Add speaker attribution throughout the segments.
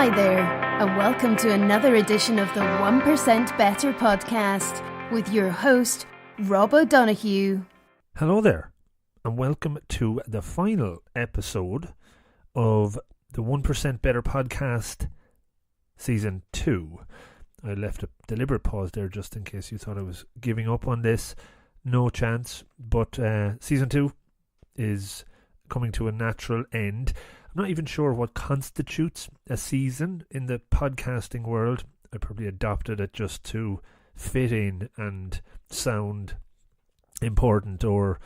Speaker 1: Hi there, and welcome to another edition of the 1% Better podcast with your host, Rob O'Donoghue.
Speaker 2: Hello there, and welcome to the final episode of the 1% Better podcast season 2. I left a deliberate pause there just in case you thought I was giving up on this. No chance, but season 2 is coming to a natural end. I'm not even sure what constitutes a season in the podcasting world. I probably adopted it just to fit in and sound important or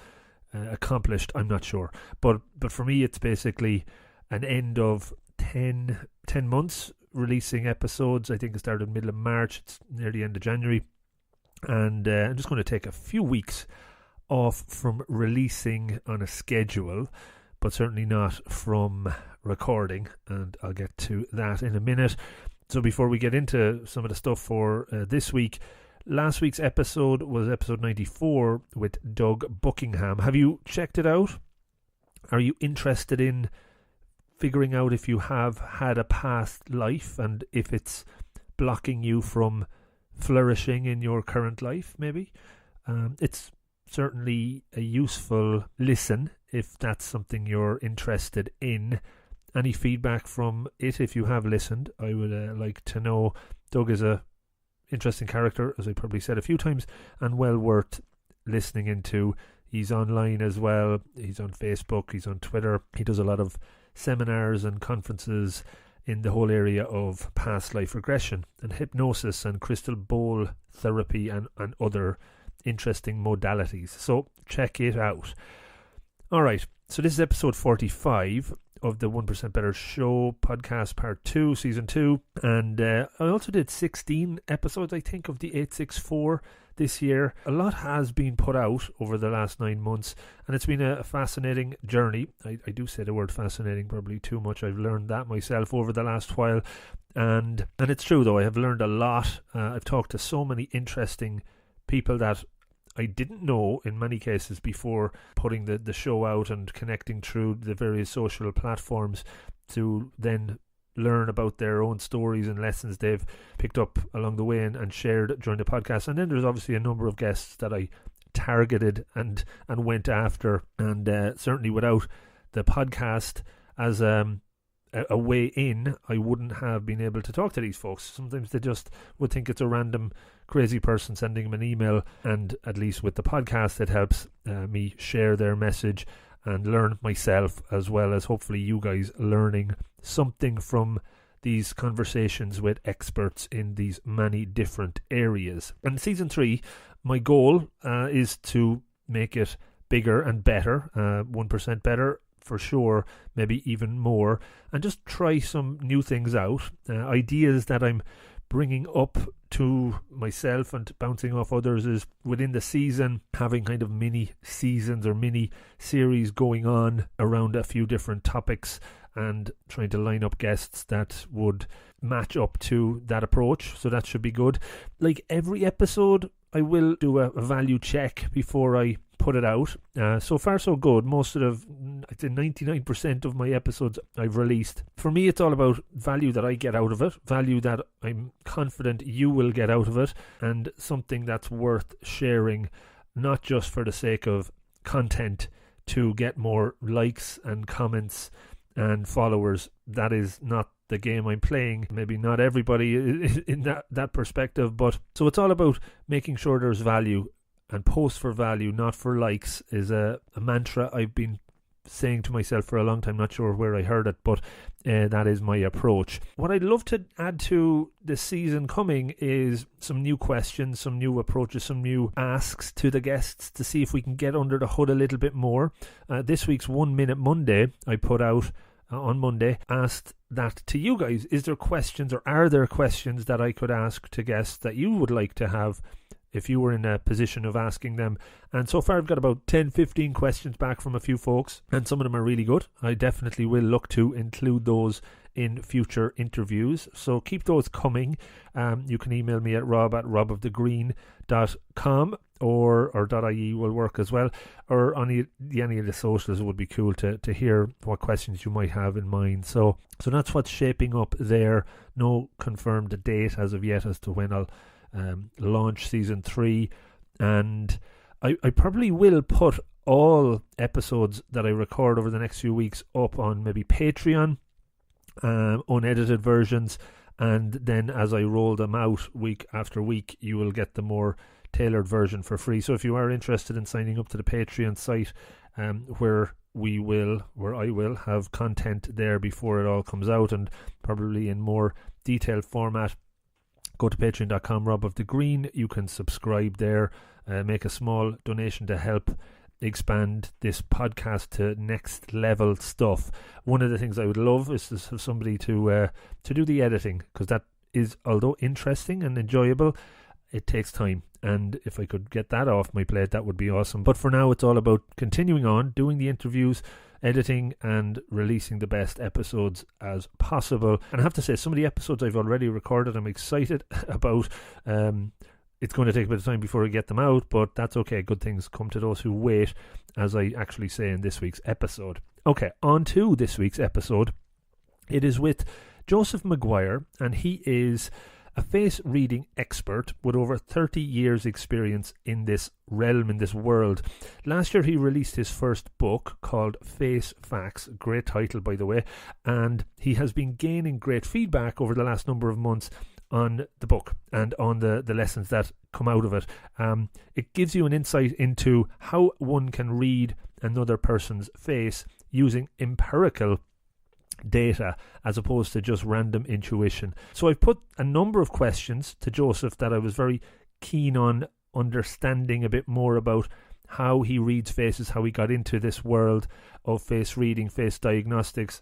Speaker 2: accomplished. I'm not sure. But for me, it's basically an end of 10 months releasing episodes. I think it started middle of March. It's near the end of January. And I'm just going to take a few weeks off from releasing on a schedule, but certainly not from recording, and I'll get to that in a minute. So before we get into some of the stuff for this week, last week's episode was episode 94 with Doug Buckingham. Have you checked it out? Are you interested in figuring out if you have had a past life and if it's blocking you from flourishing in your current life, maybe? It's certainly a useful listen if that's something you're interested in. Any feedback from it, if you have listened, I would like to know. Doug is a interesting character, as I probably said a few times, and well worth listening into. He's online as well. He's on Facebook, he's on Twitter. He does a lot of seminars and conferences in the whole area of past life regression and hypnosis and crystal bowl therapy and other interesting modalities. So check it out. Alright, so this is episode 45 of the 1% Better Show podcast part 2, season 2, and I also did 16 episodes, I think, of the 864 this year. A lot has been put out over the last 9 months, and it's been a fascinating journey. I do say the word fascinating probably too much. I've learned that myself over the last while, and it's true though. I have learned a lot. I've talked to so many interesting people that I didn't know in many cases before putting the show out and connecting through the various social platforms to then learn about their own stories and lessons they've picked up along the way and shared during the podcast. And then there's obviously a number of guests that I targeted and went after, and certainly without the podcast as a way in, I wouldn't have been able to talk to these folks. Sometimes they just would think it's a random crazy person sending them an email, and at least with the podcast it helps me share their message and learn myself, as well as hopefully you guys learning something from these conversations with experts in these many different areas. And season 3, my goal is to make it bigger and better, 1% better for sure, maybe even more, and just try some new things out, ideas that I'm bringing up to myself and bouncing off others is within the season, having kind of mini seasons or mini series going on around a few different topics and trying to line up guests that would match up to that approach. So that should be good. Like every episode, I will do a value check before I put it out. So far so good. Most of I'd say 99% of my episodes I've released. For me, it's all about value that I get out of it, value that I'm confident you will get out of it, and something that's worth sharing, not just for the sake of content to get more likes and comments and followers. That is not the game I'm playing. Maybe not everybody in that perspective, but so it's all about making sure there's value, and post for value, not for likes, is a mantra I've been saying to myself for a long time. Not sure where I heard it, but that is my approach. What I'd love to add to this season coming is some new questions, some new approaches, some new asks to the guests to see if we can get under the hood a little bit more. This week's 1 Minute Monday I put out on Monday asked that to you guys. Is there questions, or are there questions that I could ask to guests that you would like to have if you were in a position of asking them? And so far I've got about 10-15 questions back from a few folks, and some of them are really good. I definitely will look to include those in future interviews. So keep those coming. You can email me at rob@robofthegreen.com or .ie will work as well, or on any of the socials. It would be cool to hear what questions you might have in mind. So that's what's shaping up there. No confirmed date as of yet as to when I'll launch season 3, and I probably will put all episodes that I record over the next few weeks up on maybe Patreon, unedited versions, and then as I roll them out week after week, you will get the more tailored version for free. So if you are interested in signing up to the Patreon site, where I will have content there before it all comes out, and probably in more detailed format, go to patreon.com Rob of the Green. You can subscribe there, make a small donation to help expand this podcast to next level stuff. One of the things I would love is to have somebody to do the editing, because that is, although interesting and enjoyable, it takes time, and if I could get that off my plate, that would be awesome. But for now, it's all about continuing on, doing the interviews, editing, and releasing the best episodes as possible. And I have to say, some of the episodes I've already recorded, I'm excited about. It's going to take a bit of time before I get them out, but that's okay. Good things come to those who wait, as I actually say in this week's episode. Okay, on to this week's episode. It is with Joseph McGuire, and he is a face reading expert with over 30 years experience in this realm, in this world. Last year he released his first book called Face Facts, great title by the way, and he has been gaining great feedback over the last number of months on the book and on the lessons that come out of it. It gives you an insight into how one can read another person's face using empirical data as opposed to just random intuition. So I've put a number of questions to Joseph that I was very keen on understanding a bit more about how he reads faces, how he got into this world of face reading, face diagnostics,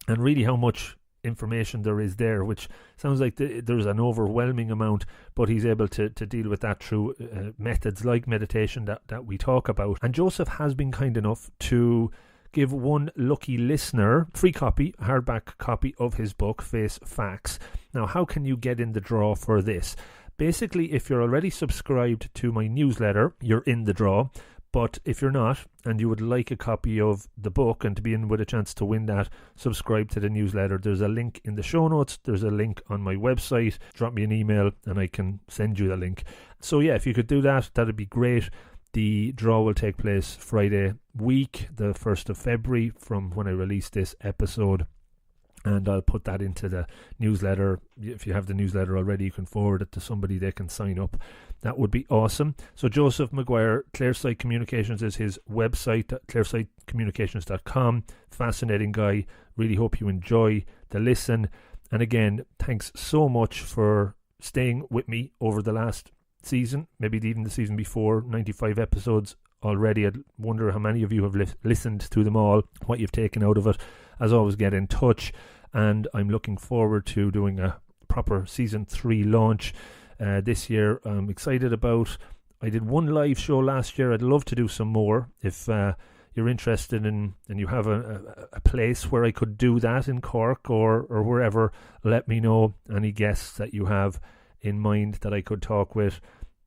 Speaker 2: and really how much information there is there, which sounds like there's an overwhelming amount, but he's able to deal with that through methods like meditation that we talk about. And Joseph has been kind enough to give one lucky listener free copy, hardback copy of his book, Face Facts. Now, how can you get in the draw for this? Basically, if you're already subscribed to my newsletter, you're in the draw. But if you're not, and you would like a copy of the book and to be in with a chance to win that, subscribe to the newsletter. There's a link in the show notes. There's a link on my website. Drop me an email and I can send you the link. So yeah, if you could do that, that'd be great. The draw will take place Friday week, the 1st of February, from when I release this episode. And I'll put that into the newsletter. If you have the newsletter already, you can forward it to somebody. They can sign up. That would be awesome. So Joseph McGuire, Clearsight Communications is his website, clearsightcommunications.com. Fascinating guy. Really hope you enjoy the listen. And again, thanks so much for staying with me over the last season, maybe even the season before. 95 episodes already. I wonder how many of you have listened to them all, what you've taken out of it. As always, get in touch, and I'm looking forward to doing a proper season 3 launch this year. I'm excited about. I did one live show last year. I'd love to do some more. If you're interested in and you have a place where I could do that in Cork or wherever, let me know. Any guests that you have in mind that I could talk with,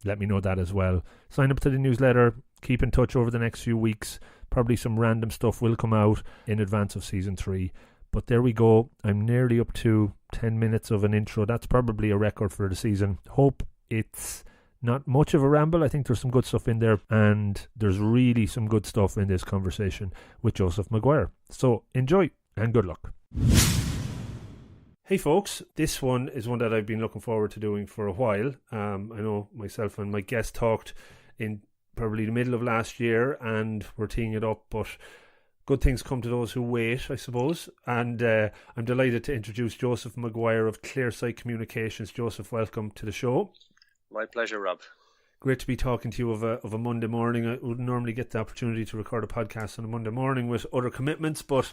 Speaker 2: let me know that as well. Sign up to the newsletter. Keep in touch over the next few weeks. Probably some random stuff will come out in advance of season 3. But there we go. I'm nearly up to 10 minutes of an intro. That's probably a record for the season. Hope it's not much of a ramble. I think there's some good stuff in there. And there's really some good stuff in this conversation with Joseph McGuire. So enjoy and good luck. Hey folks, this one is one that I've been looking forward to doing for a while. I know myself and my guest talked in probably the middle of last year and we're teeing it up, but good things come to those who wait, I suppose. And I'm delighted to introduce Joseph McGuire of Clearsight Communications. Joseph, welcome to the show.
Speaker 3: My pleasure, Rob.
Speaker 2: Great to be talking to you of a Monday morning. I wouldn't normally get the opportunity to record a podcast on a Monday morning with other commitments, but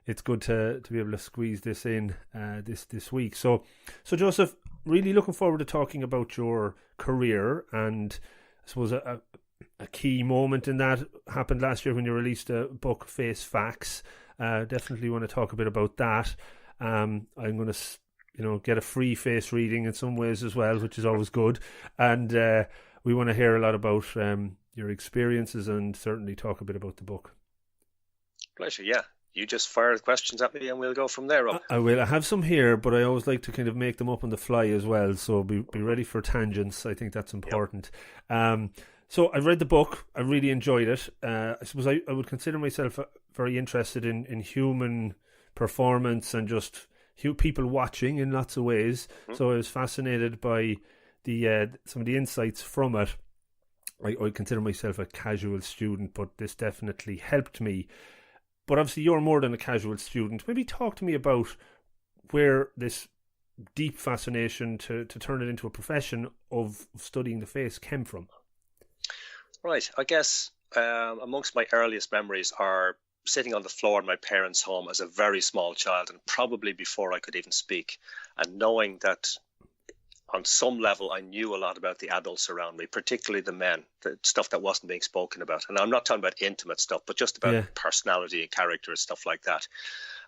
Speaker 2: it's good to be able to squeeze this in this week. So Joseph, really looking forward to talking about your career, and I suppose a key moment in that happened last year when you released a book, Face Facts. Definitely want to talk a bit about that. I'm going to, get a free face reading in some ways as well, which is always good. And we want to hear a lot about your experiences and certainly talk a bit about the book.
Speaker 3: Pleasure, yeah. You just fire the questions at me and we'll go from there, Rob.
Speaker 2: I will. I have some here, but I always like to kind of make them up on the fly as well. So be ready for tangents. I think that's important. Yep. So I read the book. I really enjoyed it. I suppose I would consider myself very interested in human performance and just people watching in lots of ways. Mm-hmm. So I was fascinated by some of the insights from it. I consider myself a casual student, but this definitely helped me. But obviously you're more than a casual student. Maybe talk to me about where this deep fascination to turn it into a profession of studying the face came from.
Speaker 3: Right. I guess amongst my earliest memories are sitting on the floor in my parents' home as a very small child, and probably before I could even speak, and knowing that on some level I knew a lot about the adults around me, particularly the men, the stuff that wasn't being spoken about. And I'm not talking about intimate stuff, but just about personality and character and stuff like that.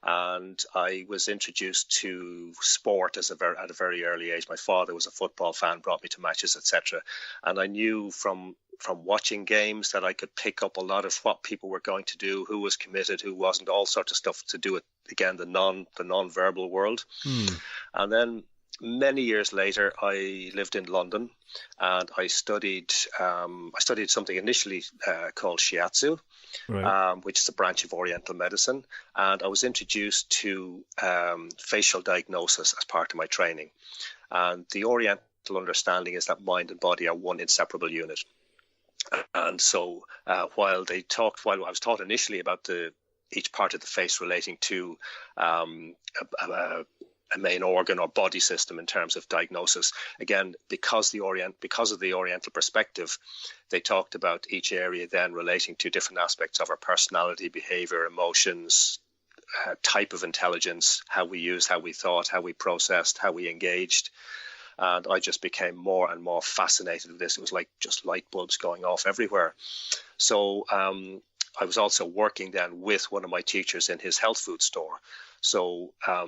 Speaker 3: And I was introduced to sport at a very early age. My father was a football fan, brought me to matches, etc. And I knew from watching games that I could pick up a lot of what people were going to do, who was committed, who wasn't, all sorts of stuff to do with, again, the non-verbal world. And then many years later, I lived in London and I studied something initially called shiatsu, which is a branch of Oriental medicine. And I was introduced to facial diagnosis as part of my training. And the Oriental understanding is that mind and body are one inseparable unit. And so while I was taught initially about each part of the face relating to a main organ or body system in terms of diagnosis, again, because of the Oriental perspective, they talked about each area then relating to different aspects of our personality, behavior, emotions, type of intelligence, how we used, how we thought, how we processed, how we engaged. And I just became more and more fascinated with this. It was like just light bulbs going off everywhere. So I was also working then with one of my teachers in his health food store. So I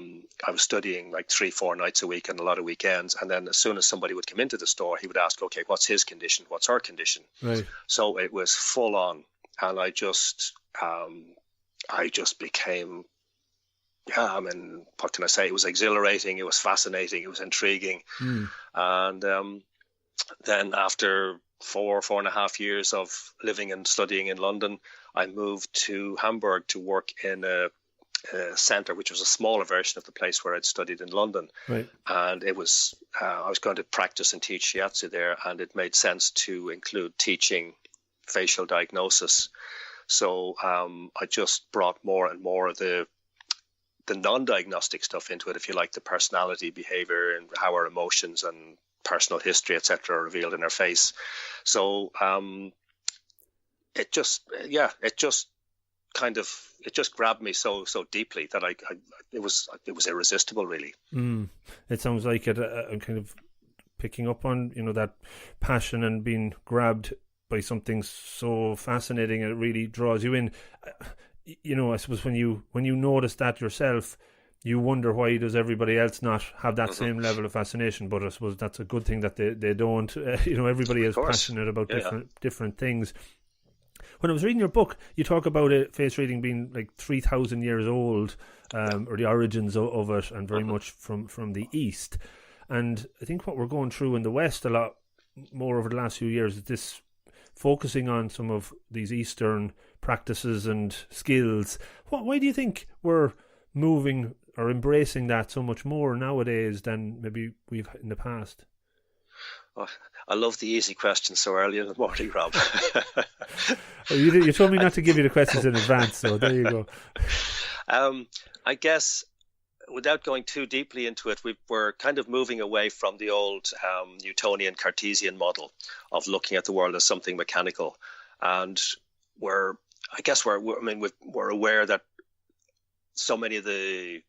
Speaker 3: was studying like 3-4 nights a week and a lot of weekends. And then as soon as somebody would come into the store, he would ask, okay, what's his condition? What's her condition? Right. So it was full on. And I just became, what can I say? It was exhilarating. It was fascinating. It was intriguing. And then after 4.5 years of living and studying in London, I moved to Hamburg to work in a centre, which was a smaller version of the place where I'd studied in London. Right. And it was I was going to practice and teach shiatsu there, and it made sense to include teaching facial diagnosis. So I just brought more and more of the non-diagnostic stuff into it, if you like, the personality, behavior, and how our emotions and personal history, etc., are revealed in our face. So it just grabbed me so deeply that it was irresistible, really.
Speaker 2: It sounds like it. I'm kind of picking up on that passion and being grabbed by something so fascinating, and it really draws you in. I suppose when you notice that yourself, you wonder, why does everybody else not have that same level of fascination? But I suppose that's a good thing that they don't. Everybody is passionate about different things. When I was reading your book, you talk about face reading being like 3,000 years old, or the origins of it, and very much from the East. And I think what we're going through in the West a lot more over the last few years is this focusing on some of these Eastern practices and skills. Why do you think we're moving or embracing that so much more nowadays than maybe we've in the past?
Speaker 3: Oh, I love the easy questions so early in the morning, Rob.
Speaker 2: You told me not to give you the questions in advance, so there you go.
Speaker 3: I guess without going too deeply into it, we're kind of moving away from the old Newtonian Cartesian model of looking at the world as something mechanical, and we're aware that so many of the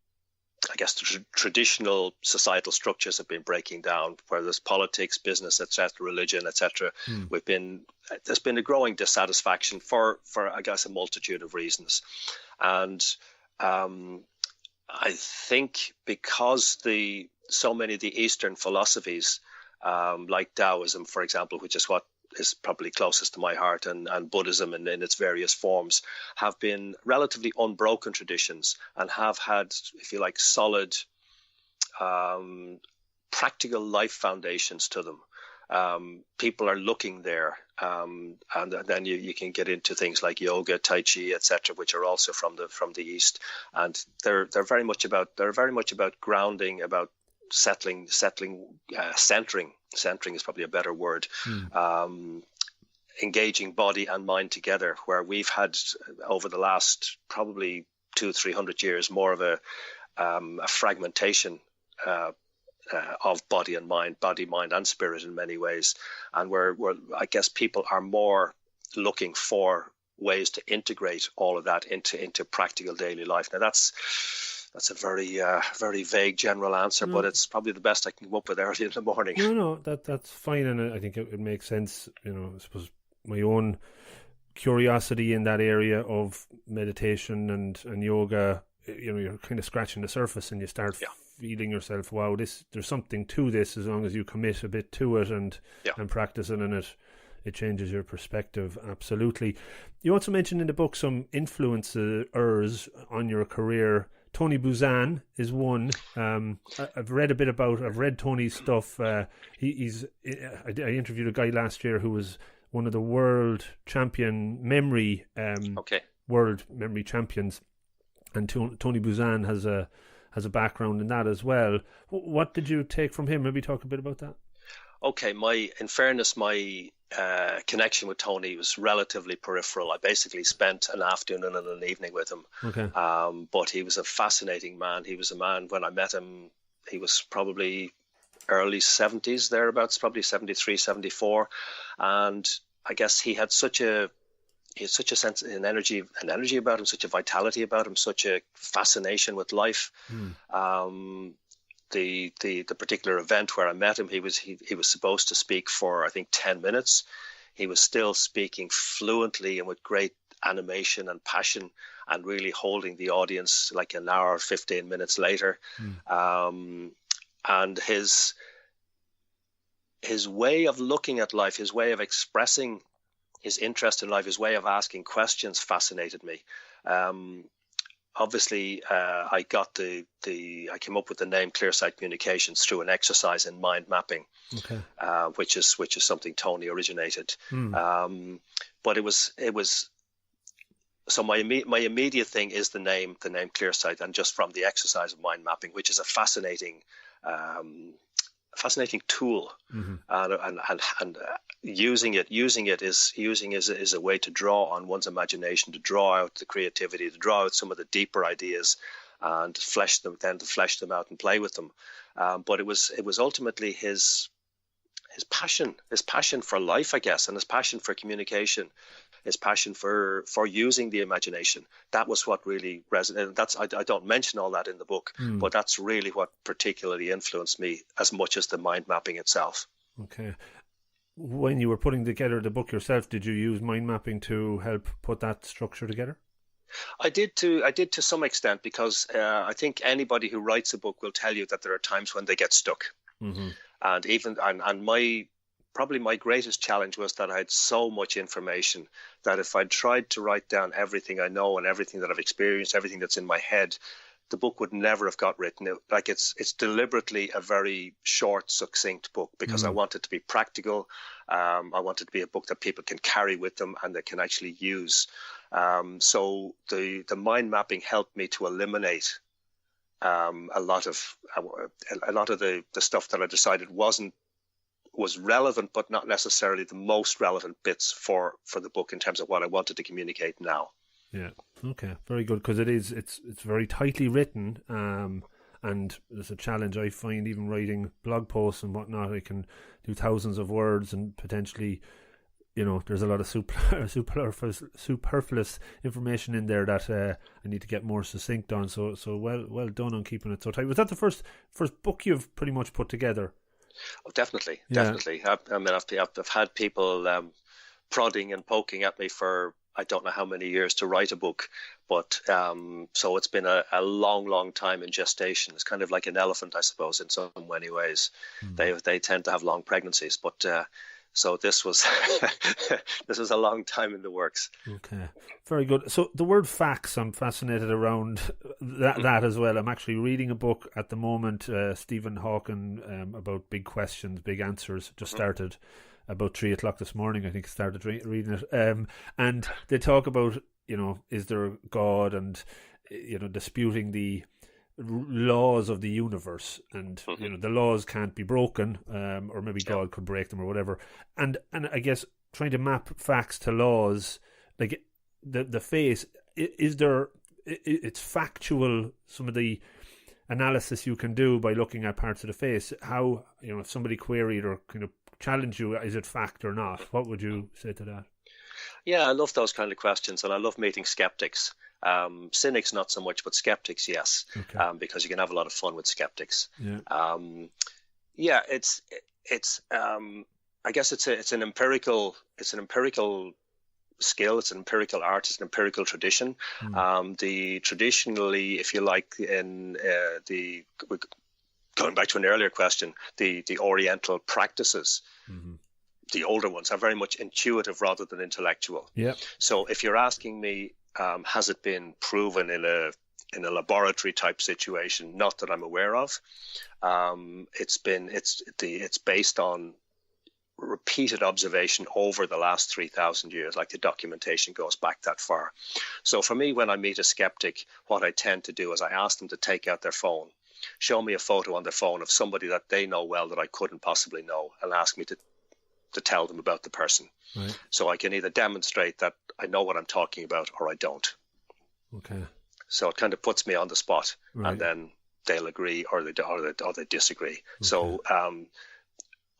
Speaker 3: traditional societal structures have been breaking down, whether there's politics, business, etc., religion, etc. There's been a growing dissatisfaction for a multitude of reasons, and I think because so many of the Eastern philosophies, like Taoism, for example, which is what is probably closest to my heart, and Buddhism in its various forms, have been relatively unbroken traditions and have had, if you like, solid practical life foundations to them. People are looking there, and then you can get into things like yoga, tai chi, etc., which are also from the East, and they're very much about grounding, about centering is probably a better word. Engaging body and mind together, where we've had over the last probably 200-300 years more of a fragmentation of body, mind, and spirit in many ways, and where I guess people are more looking for ways to integrate all of that into practical daily life. Now that's a very vague general answer, but it's probably the best I can come up with early in the morning.
Speaker 2: No, that's fine, and I think it makes sense. I suppose my own curiosity in that area of meditation and yoga, you're kind of scratching the surface, and you start feeling yourself, wow, there's something to this, as long as you commit a bit to it and practice it, and it changes your perspective. Absolutely. You also mentioned in the book some influencers on your career. Tony Buzan is one. I've read Tony's stuff. I interviewed a guy last year who was one of the world memory champions, and Tony Buzan has a background in that as well. What did you take from him? Maybe talk a bit about that.
Speaker 3: Okay, in fairness, my connection with Tony was relatively peripheral. I basically spent an afternoon and an evening with him.
Speaker 2: Okay.
Speaker 3: But he was a fascinating man. He was a man, when I met him, he was probably early 70s, thereabouts, probably 73, 74. And I guess he had such a sense, an energy about him, such a vitality about him, such a fascination with life. The particular event where I met him, he was supposed to speak for, I think, 10 minutes. He was still speaking fluently and with great animation and passion, and really holding the audience like an hour, 15 minutes later. And his way of looking at life, his way of expressing his interest in life, his way of asking questions fascinated me. Obviously, I came up with the name Clearsight Communications through an exercise in mind mapping, which is something Tony originated. But it was so my immediate thing is the name Clearsight, and just from the exercise of mind mapping, which is a fascinating tool, and using it is a way to draw on one's imagination, to draw out the creativity, to draw out some of the deeper ideas, and to flesh them out and play with them. But it was ultimately his passion for life, I guess, and his passion for communication, his passion for using the imagination. That was what really resonated. I don't mention all that in the book, but that's really what particularly influenced me as much as the mind mapping itself.
Speaker 2: Okay. When you were putting together the book yourself, did you use mind mapping to help put that structure together?
Speaker 3: I did to some extent, because I think anybody who writes a book will tell you that there are times when they get stuck. And my greatest challenge was that I had so much information that if I tried to write down everything I know and everything that I've experienced, everything that's in my head, the book would never have got written. It's deliberately a very short, succinct book, because I want it to be practical. I want it to be a book that people can carry with them and they can actually use. So the mind mapping helped me to eliminate a lot of the stuff that I decided was relevant, but not necessarily the most relevant bits for the book in terms of what I wanted to communicate now.
Speaker 2: Yeah. Okay. Very good, because it's very tightly written, and there's a challenge I find even writing blog posts and whatnot. I can do thousands of words, and potentially, there's a lot of superfluous information in there that I need to get more succinct on. So well done on keeping it so tight. Was that the first book you've pretty much put together?
Speaker 3: Oh, definitely. I've had people prodding and poking at me for I don't know how many years to write a book, But so it's been a long time in gestation. It's kind of like an elephant, I suppose, in so many ways. They tend to have long pregnancies, but so this was this was a long time in the works.
Speaker 2: Okay, very good. So the word facts, I'm fascinated around that as well. I'm actually reading a book at the moment, Stephen Hawking, about big questions, big answers. Just started about 3:00 this morning. I think I started reading it, and they talk about, is there a God, and disputing the laws of the universe, and the laws can't be broken, or maybe God could break them or whatever, and I guess trying to map facts to laws, like the face, is there, it's factual, some of the analysis you can do by looking at parts of the face. How, if somebody queried or kind of challenged you, is it fact or not? What would you say to that?
Speaker 3: Yeah, I love those kind of questions, and I love meeting skeptics. Cynics not so much, but skeptics, yes. Okay. Because you can have a lot of fun with skeptics. Yeah. It's I guess it's an empirical skill. It's an empirical art. It's an empirical tradition. Traditionally, if you like, in going back to an earlier question, the Oriental practices. The older ones are very much intuitive rather than intellectual. Yeah. So if you're asking me, has it been proven in a laboratory type situation? Not that I'm aware of. It's based on repeated observation over the last 3,000 years. Like, the documentation goes back that far. So for me, when I meet a skeptic, what I tend to do is I ask them to take out their phone, show me a photo on their phone of somebody that they know well that I couldn't possibly know, and ask me to tell them about the person. Right. So I can either demonstrate that I know what I'm talking about, or I don't. Okay. So it kind of puts me on the spot, right. And then they'll agree or they disagree. Okay. So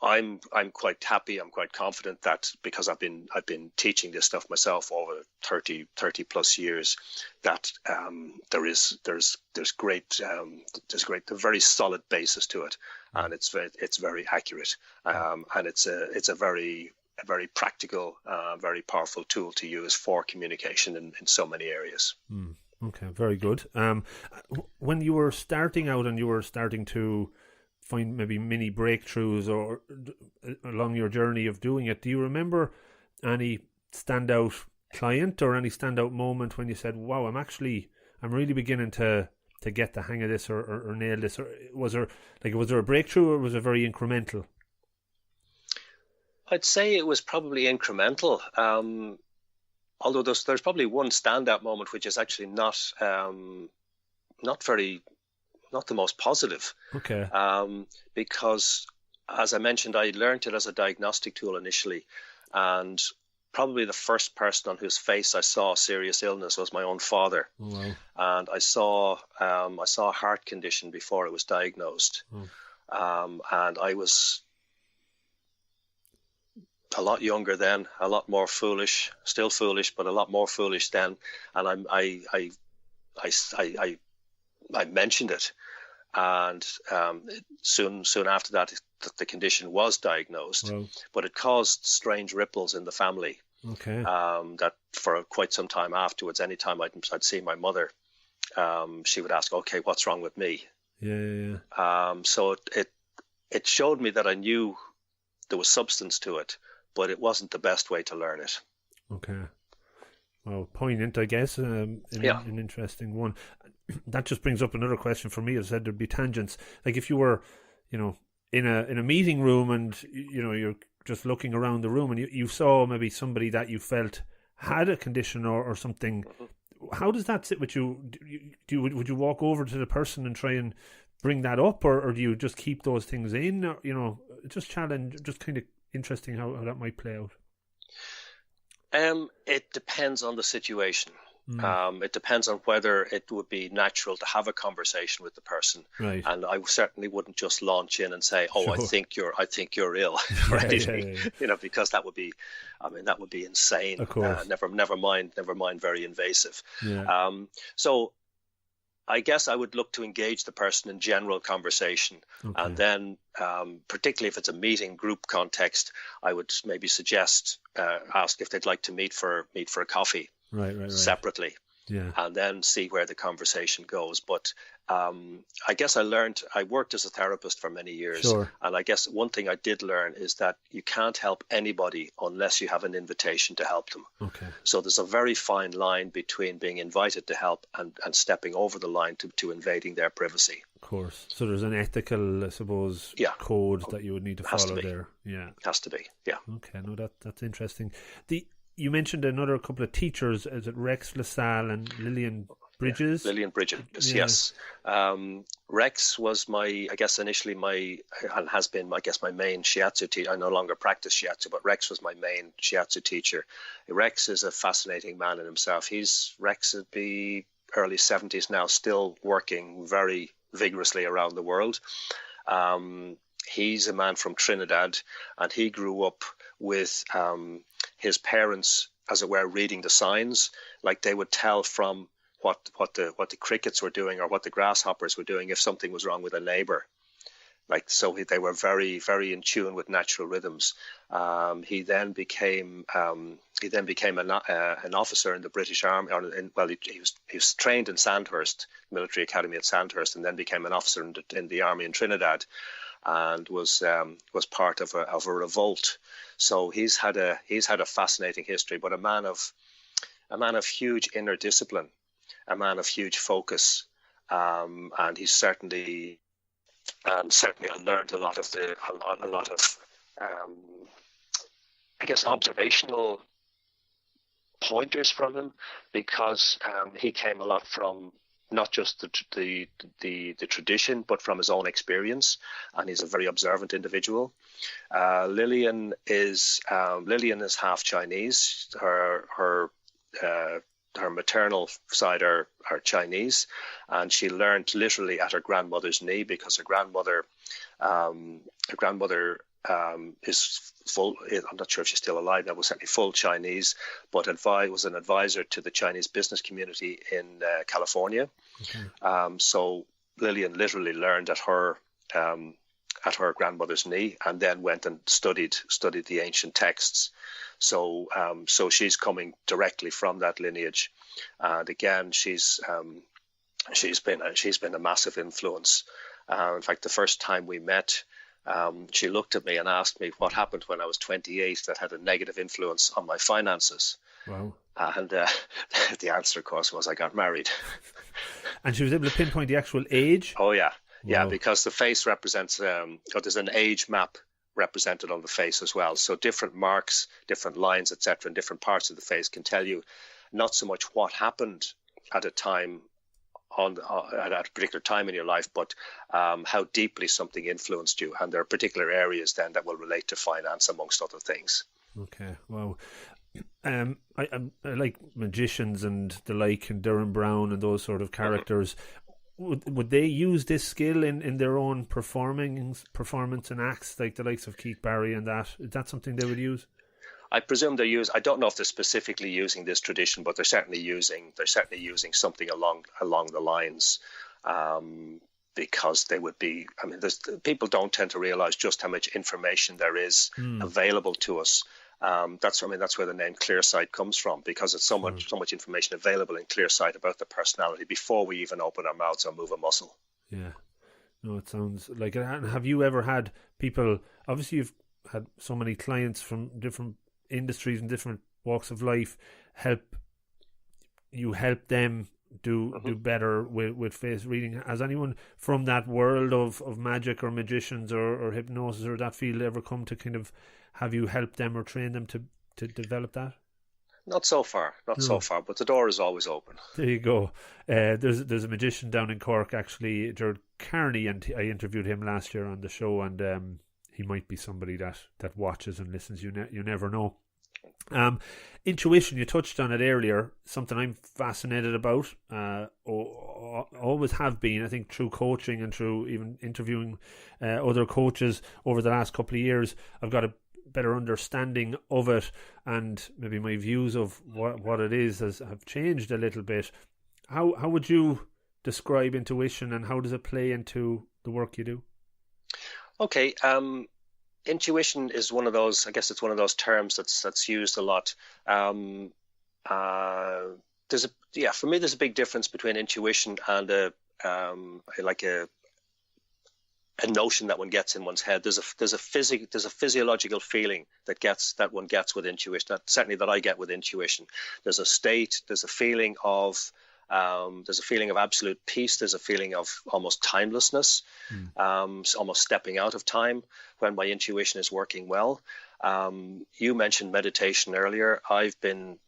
Speaker 3: I'm quite happy. I'm quite confident that, because I've been teaching this stuff myself over 30 plus years, that there's a very solid basis to it, and it's very accurate, and it's a very practical, very powerful tool to use for communication in so many areas.
Speaker 2: Okay, very good. When you were starting out and you were starting to find maybe mini breakthroughs or along your journey of doing it, do you remember any standout client or any standout moment when you said, wow, I'm really beginning to get the hang of this or nail this? Or was there a breakthrough, or was it very incremental?
Speaker 3: I'd say it was probably incremental. Although there's probably one standout moment which is actually not the most positive. Okay. Because, as I mentioned, I learned it as a diagnostic tool initially, and probably the first person on whose face I saw serious illness was my own father. Oh, wow. And I saw a heart condition before it was diagnosed. And I was a lot younger then, a lot more foolish, still foolish, but a lot more foolish then. And I mentioned it, and soon after that, the condition was diagnosed. Wow. But it caused strange ripples in the family. Okay. That for quite some time afterwards, anytime I'd see my mother, she would ask, "Okay, what's wrong with me?" Yeah. So it showed me that I knew there was substance to it, but it wasn't the best way to learn it. Okay. Well, poignant, I guess. An interesting one. That just brings up another question for me. As I said, there'd be tangents. Like, if you were, in a meeting room, and you're just looking around the room, and you saw maybe somebody that you felt had a condition or something. Mm-hmm. How does that sit with you? Would you walk over to the person and try and bring that up, or do you just keep those things in? Or, just kind of interesting how that might play out. It depends on the situation. It depends on whether it would be natural to have a conversation with the person, right. And I certainly wouldn't just launch in and say, "Oh, sure. I think you're ill," or anything, because that would be insane. Of course. Never mind, very invasive. Yeah. So I guess I would look to engage the person in general conversation, okay. And then, particularly if it's a meeting group context, I would maybe suggest, ask if they'd like to meet for a coffee. Right. Separately. and then see where the conversation goes. But I guess I worked as a therapist for many years.
Speaker 2: Sure.
Speaker 3: And I guess one thing I did learn is that you can't help anybody unless you have an invitation to help them.
Speaker 2: Okay.
Speaker 3: So there's a very fine line between being invited to help and stepping over the line to invading their privacy.
Speaker 2: Of course. So there's an ethical, I suppose, code that you would need to follow there. Yeah.
Speaker 3: Has to be, yeah.
Speaker 2: Okay, no, that's interesting. You mentioned another couple of teachers. Is it Rex LaSalle and Lillian Bridges?
Speaker 3: Yeah, Lillian Bridges, yes. Rex was initially and has been, my main shiatsu teacher. I no longer practice shiatsu, but Rex was my main shiatsu teacher. Rex is a fascinating man in himself. Rex would be early 70s now, still working very vigorously around the world. He's a man from Trinidad, and he grew up with his parents, as it were, reading the signs. Like they would tell from what the crickets were doing or what the grasshoppers were doing if something was wrong with a neighbor. So they were very, very in tune with natural rhythms. He then became an officer in the British Army. He was trained in Sandhurst, military academy at Sandhurst, and then became an officer in the army in Trinidad, and was part of a revolt. So he's had a fascinating history, but a man of huge inner discipline, a man of huge focus, and he's certainly I learned a lot of observational pointers from him, because he came a lot from not just the tradition, but from his own experience, and he's a very observant individual. Lillian is half Chinese. Her maternal side are Chinese, and she learned literally at her grandmother's knee, because her grandmother is full. I'm not sure if she's still alive now, but certainly full Chinese, but was an advisor to the Chinese business community in California. Okay. So Lillian literally learned at her grandmother's knee, and then went and studied the ancient texts. So she's coming directly from that lineage, and again, she's been a massive influence. In fact, the first time we met, she looked at me and asked me what happened when I was 28 that had a negative influence on my finances.
Speaker 2: Wow.
Speaker 3: And the answer, of course, was I got married.
Speaker 2: And she was able to pinpoint the actual age?
Speaker 3: Oh, yeah.
Speaker 2: Wow.
Speaker 3: Yeah, because the face represents, there's an age map represented on the face as well. So different marks, different lines, etc., in different parts of the face can tell you not so much what happened at a time, at a particular time in your life, but how deeply something influenced you. And there are particular areas then that will relate to finance, amongst other things.
Speaker 2: Okay, wow. I like magicians and the like, and Derren Brown and those sort of characters. Would they use this skill in their own performance and acts, like the likes of Keith Barry and that? Is that something they would use?
Speaker 3: I presume they use. I don't know if they're specifically using this tradition, but they're certainly using something along the lines, because they would be. I mean, people don't tend to realize just how much information there is available to us. That's where the name Clearsight comes from, because it's so much information available in Clearsight about the personality before we even open our mouths or move a muscle.
Speaker 2: Yeah, no, it sounds like it. And have you ever had people? Obviously, you've had so many clients from different industries and different walks of life. Help them do better with face reading. Has anyone from that world of magic or magicians or hypnosis or that field ever come to kind of have you help them or train them to develop that?
Speaker 3: Not so far, so far, but the door is always open.
Speaker 2: There you go. There's a magician down in Cork, actually, Gerard Carney, and I interviewed him last year on the show, and he might be somebody that watches and listens. You never know. Intuition, you touched on it earlier, something I'm fascinated about, always have been, I think, through coaching and through even interviewing other coaches over the last couple of years. I've got a better understanding of it, and maybe my views of what it is have changed a little bit. How would you describe intuition, and how does it play into the work you do?
Speaker 3: Okay, intuition is one of those. I guess it's one of those terms that's used a lot. There's for me, there's a big difference between intuition and a notion that one gets in one's head. There's a physiological feeling that one gets with intuition. Certainly that I get with intuition. There's a state. There's a feeling of absolute peace. There's a feeling of almost timelessness, almost stepping out of time when my intuition is working well. You mentioned meditation earlier. I've been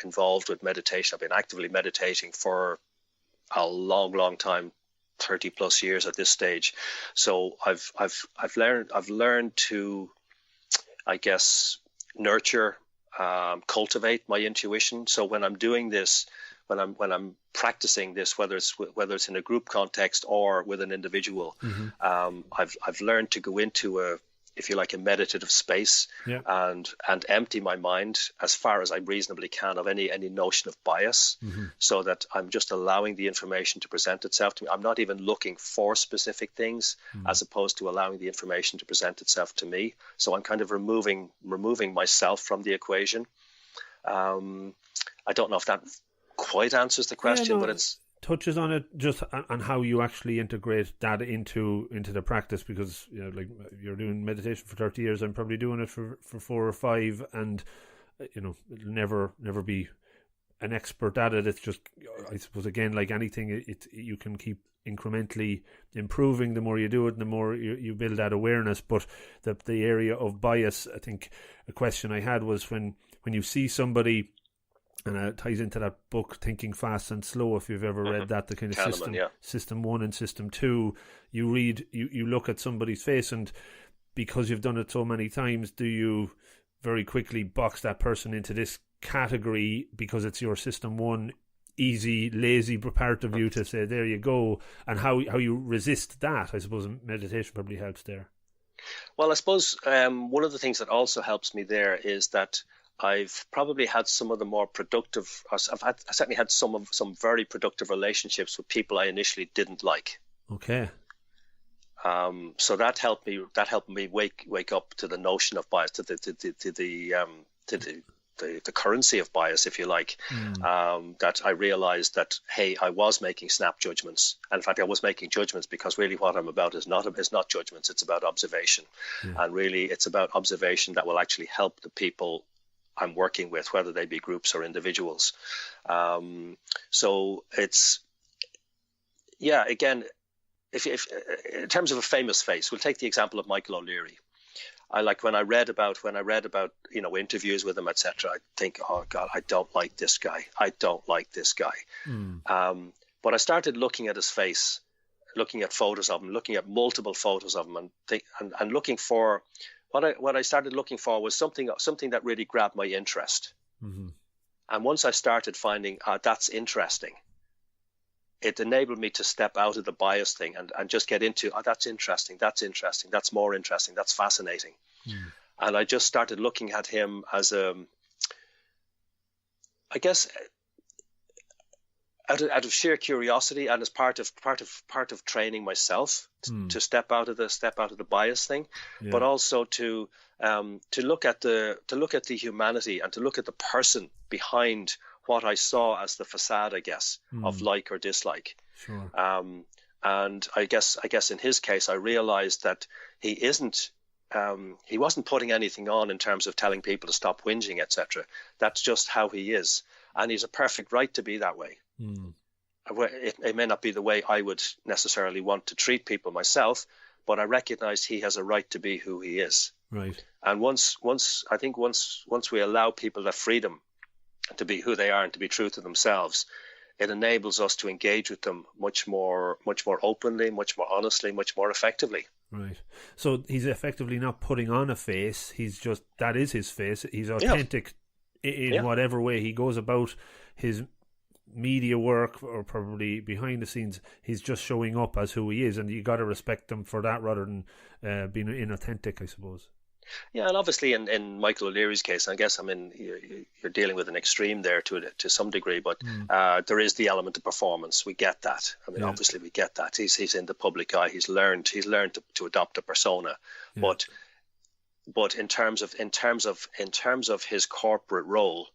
Speaker 3: involved with meditation. I've been actively meditating for a long time, 30 plus years at this stage. So I've learned to, I guess, nurture, cultivate my intuition. So when I'm doing this, when I'm practicing this, whether it's in a group context or with an individual, I've learned to go into a meditative space, and empty my mind as far as I reasonably can of any notion of bias, so that I'm just allowing the information to present itself to me. I'm not even looking for specific things, as opposed to allowing the information to present itself to me. So I'm kind of removing myself from the equation. I don't know if that quite answers the question, but it's
Speaker 2: touches on it, just on how you actually integrate that into the practice, because like you're doing meditation for 30 years, I'm probably doing it for 4 or 5, and it'll never be an expert at it. It's just, I suppose, again, like anything, you can keep incrementally improving the more you do it, and the more you build that awareness. But the area of bias, I think a question I had was when you see somebody, and it ties into that book, Thinking Fast and Slow, if you've ever read that, the kind of system 1 and system 2. You look at somebody's face, and because you've done it so many times, do you very quickly box that person into this category because it's your system 1, easy, lazy part of you to say, there you go, and how you resist that? I suppose meditation probably helps there.
Speaker 3: Well, I suppose one of the things that also helps me there is that I've probably had some of the more productive. I certainly had some very productive relationships with people I initially didn't like.
Speaker 2: Okay.
Speaker 3: So that helped me wake up to the notion of bias, to the currency of bias, if you like. That I realized that, hey, I was making snap judgments, and in fact I was making judgments because really what I'm about is not judgments. It's about observation, and really it's about observation that will actually help the people I'm working with, whether they be groups or individuals. So it's, again, if in terms of a famous face, we'll take the example of Michael O'Leary. I like when I read about interviews with him, etc. I think, oh God, I don't like this guy. But I started looking at his face, looking at photos of him, looking at multiple photos of him, and looking for. What I started looking for was something that really grabbed my interest. And once I started finding that's interesting, it enabled me to step out of the bias thing and just get into, that's interesting, that's more interesting, that's fascinating. And I just started looking at him as I guess out of sheer curiosity, and as part of training myself to step out of the bias thing, but also to look at the humanity and to look at the person behind what I saw as the facade, I guess, of like or dislike.
Speaker 2: Sure.
Speaker 3: And I guess in his case, I realized that he wasn't putting anything on in terms of telling people to stop whinging, etc. That's just how he is, and he's a perfect right to be that way. It may not be the way I would necessarily want to treat people myself, but I recognize he has a right to be who he is.
Speaker 2: Right. And
Speaker 3: once we allow people the freedom to be who they are and to be true to themselves, it enables us to engage with them much more openly, much more honestly, much more effectively.
Speaker 2: Right. So he's effectively not putting on a face. He's just, that is his face. He's authentic in whatever way he goes about his media work, or probably behind the scenes. He's just showing up as who he is, and you got to respect him for that rather than being inauthentic, I suppose.
Speaker 3: Yeah, and obviously in Michael O'Leary's case, I guess, I mean, you're dealing with an extreme there to some degree, but there is the element of performance. We get that. I mean, obviously we get that. He's in the public eye. He's learned to adopt a persona, but in terms of his corporate role,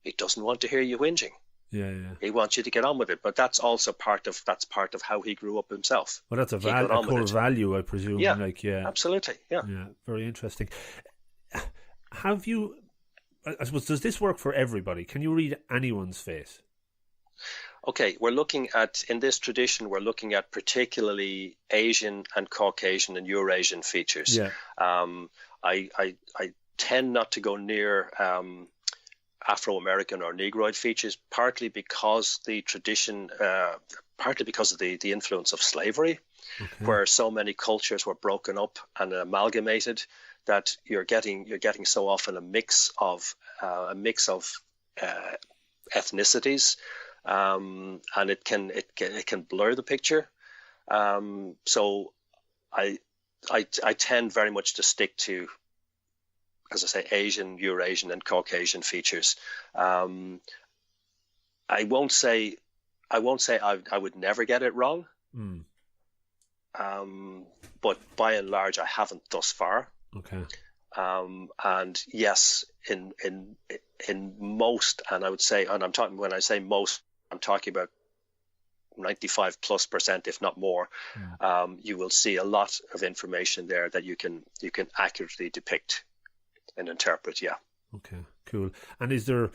Speaker 3: he doesn't want to hear you whinging.
Speaker 2: Yeah.
Speaker 3: He wants you to get on with it, but that's also part of how he grew up himself.
Speaker 2: Well, that's a core value, I presume.
Speaker 3: Yeah,
Speaker 2: yeah,
Speaker 3: absolutely. Yeah,
Speaker 2: very interesting. Have you? I suppose, does this work for everybody? Can you read anyone's face?
Speaker 3: Okay, in this tradition, we're looking at particularly Asian and Caucasian and Eurasian features.
Speaker 2: Yeah.
Speaker 3: I tend not to go near Afro-American or Negroid features, partly because the tradition, partly because of the influence of slavery, where so many cultures were broken up and amalgamated, that you're getting so often a mix of ethnicities, and it can blur the picture. So I tend very much to stick to, as I say, Asian, Eurasian, and Caucasian features. I won't say I would never get it wrong, but by and large, I haven't thus far.
Speaker 2: Okay.
Speaker 3: And yes, in most, and I would say, and when I say most, I'm talking about 95+%, if not more. You will see a lot of information there that you can accurately depict and interpret. Yeah.
Speaker 2: Okay, cool. And is there,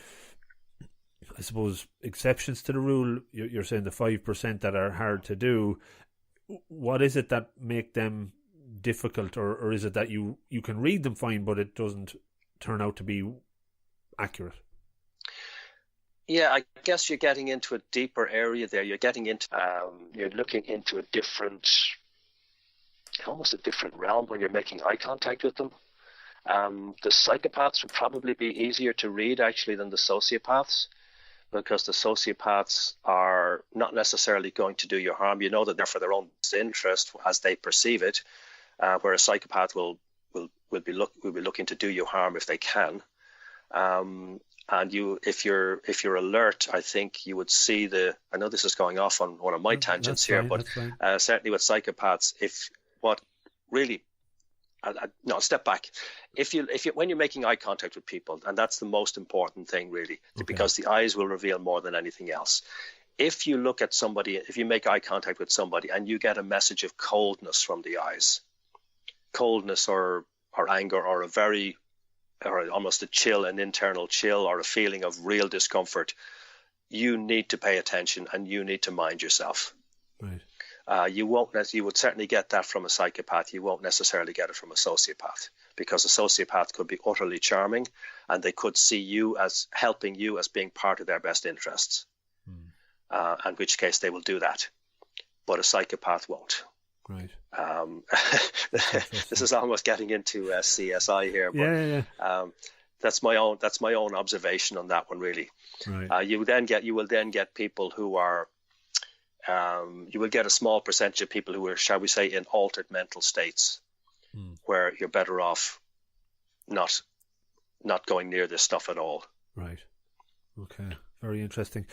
Speaker 2: I suppose, exceptions to the rule? You're saying the 5% that are hard to do. What is it that make them difficult, or is it that you can read them fine, but it doesn't turn out to be accurate?
Speaker 3: Yeah, I guess you're getting into a deeper area there. You're getting into, you're looking into almost a different realm when you're making eye contact with them. The psychopaths would probably be easier to read actually than the sociopaths, because the sociopaths are not necessarily going to do you harm. You know that they're for their own interest as they perceive it, where a psychopath will be looking to do you harm if they can. And if you're alert, I think you would see I know this is going off on one of my tangents here, but certainly with psychopaths, no, step back. When you're making eye contact with people, and that's the most important thing really, because the eyes will reveal more than anything else. If you look at somebody, if you make eye contact with somebody and you get a message of coldness from the eyes, coldness or anger or or almost a chill, an internal chill or a feeling of real discomfort, you need to pay attention and you need to mind yourself.
Speaker 2: Right.
Speaker 3: You would certainly get that from a psychopath. You won't necessarily get it from a sociopath, because a sociopath could be utterly charming and they could see you as helping you as being part of their best interests, in which case they will do that. But a psychopath won't.
Speaker 2: Right.
Speaker 3: This is almost getting into CSI here, but
Speaker 2: yeah.
Speaker 3: That's my own observation on that one, really.
Speaker 2: Right.
Speaker 3: You will then get people who are. You will get a small percentage of people who are, shall we say, in altered mental states, where you're better off not going near this stuff at all.
Speaker 2: Right. Okay. Very interesting.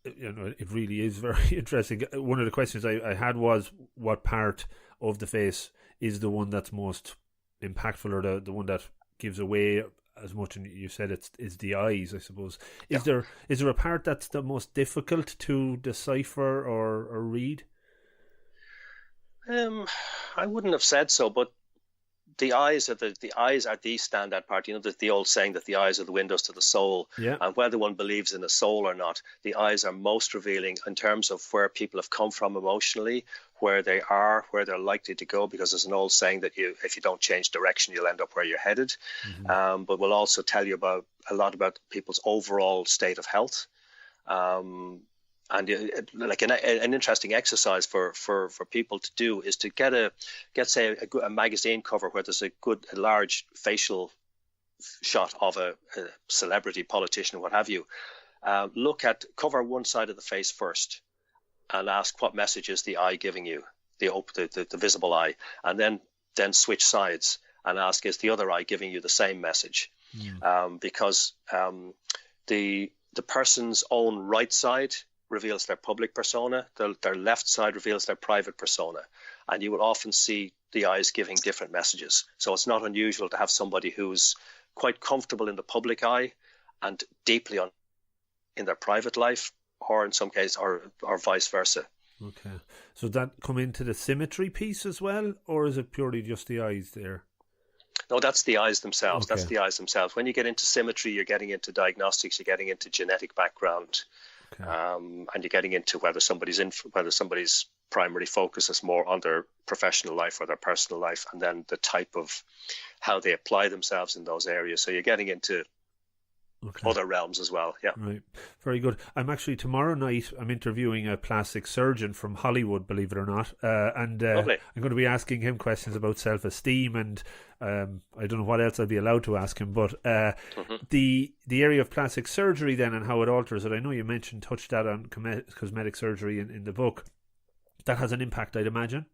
Speaker 2: It really is very interesting. One of the questions I had was, what part of the face is the one that's most impactful, or the one that gives away as much? And you said it's the eyes, I suppose. Is there a part that's the most difficult to decipher or read?
Speaker 3: I wouldn't have said so, but the eyes are the standout part. The old saying that the eyes are the windows to the soul.
Speaker 2: Yeah.
Speaker 3: And whether one believes in a soul or not, the eyes are most revealing in terms of where people have come from emotionally, where they are, where they're likely to go, because there's an old saying that if you don't change direction, you'll end up where you're headed. But we'll also tell you a lot about people's overall state of health. And like an interesting exercise for people to do is to get a magazine cover where there's a large facial shot of a celebrity, politician, what have you. Cover one side of the face first and ask, what message is the eye giving you, the visible eye, and then switch sides and ask, is the other eye giving you the same message? Because the person's own right side reveals their public persona, their left side reveals their private persona, and you will often see the eyes giving different messages. So it's not unusual to have somebody who's quite comfortable in the public eye and deeply in their private life, or in some cases, or vice versa.
Speaker 2: Okay. So that come into the symmetry piece as well, or is it purely just the eyes there?
Speaker 3: No, that's the eyes themselves.
Speaker 2: Okay.
Speaker 3: That's the eyes themselves. When you get into symmetry, you're getting into diagnostics, you're getting into genetic background,
Speaker 2: Okay.
Speaker 3: and you're getting into whether somebody's primary focus is more on their professional life or their personal life, and then the type of how they apply themselves in those areas. So you're getting into other realms as well. Yeah.
Speaker 2: Right. Very good. I'm actually tomorrow night, I'm interviewing a plastic surgeon from Hollywood, believe it or not. And I'm going to be asking him questions about self-esteem, and I don't know what else I'd be allowed to ask him, but the area of plastic surgery then and how it alters it. I know you touched that on cosmetic surgery in the book. That has an impact, I'd imagine.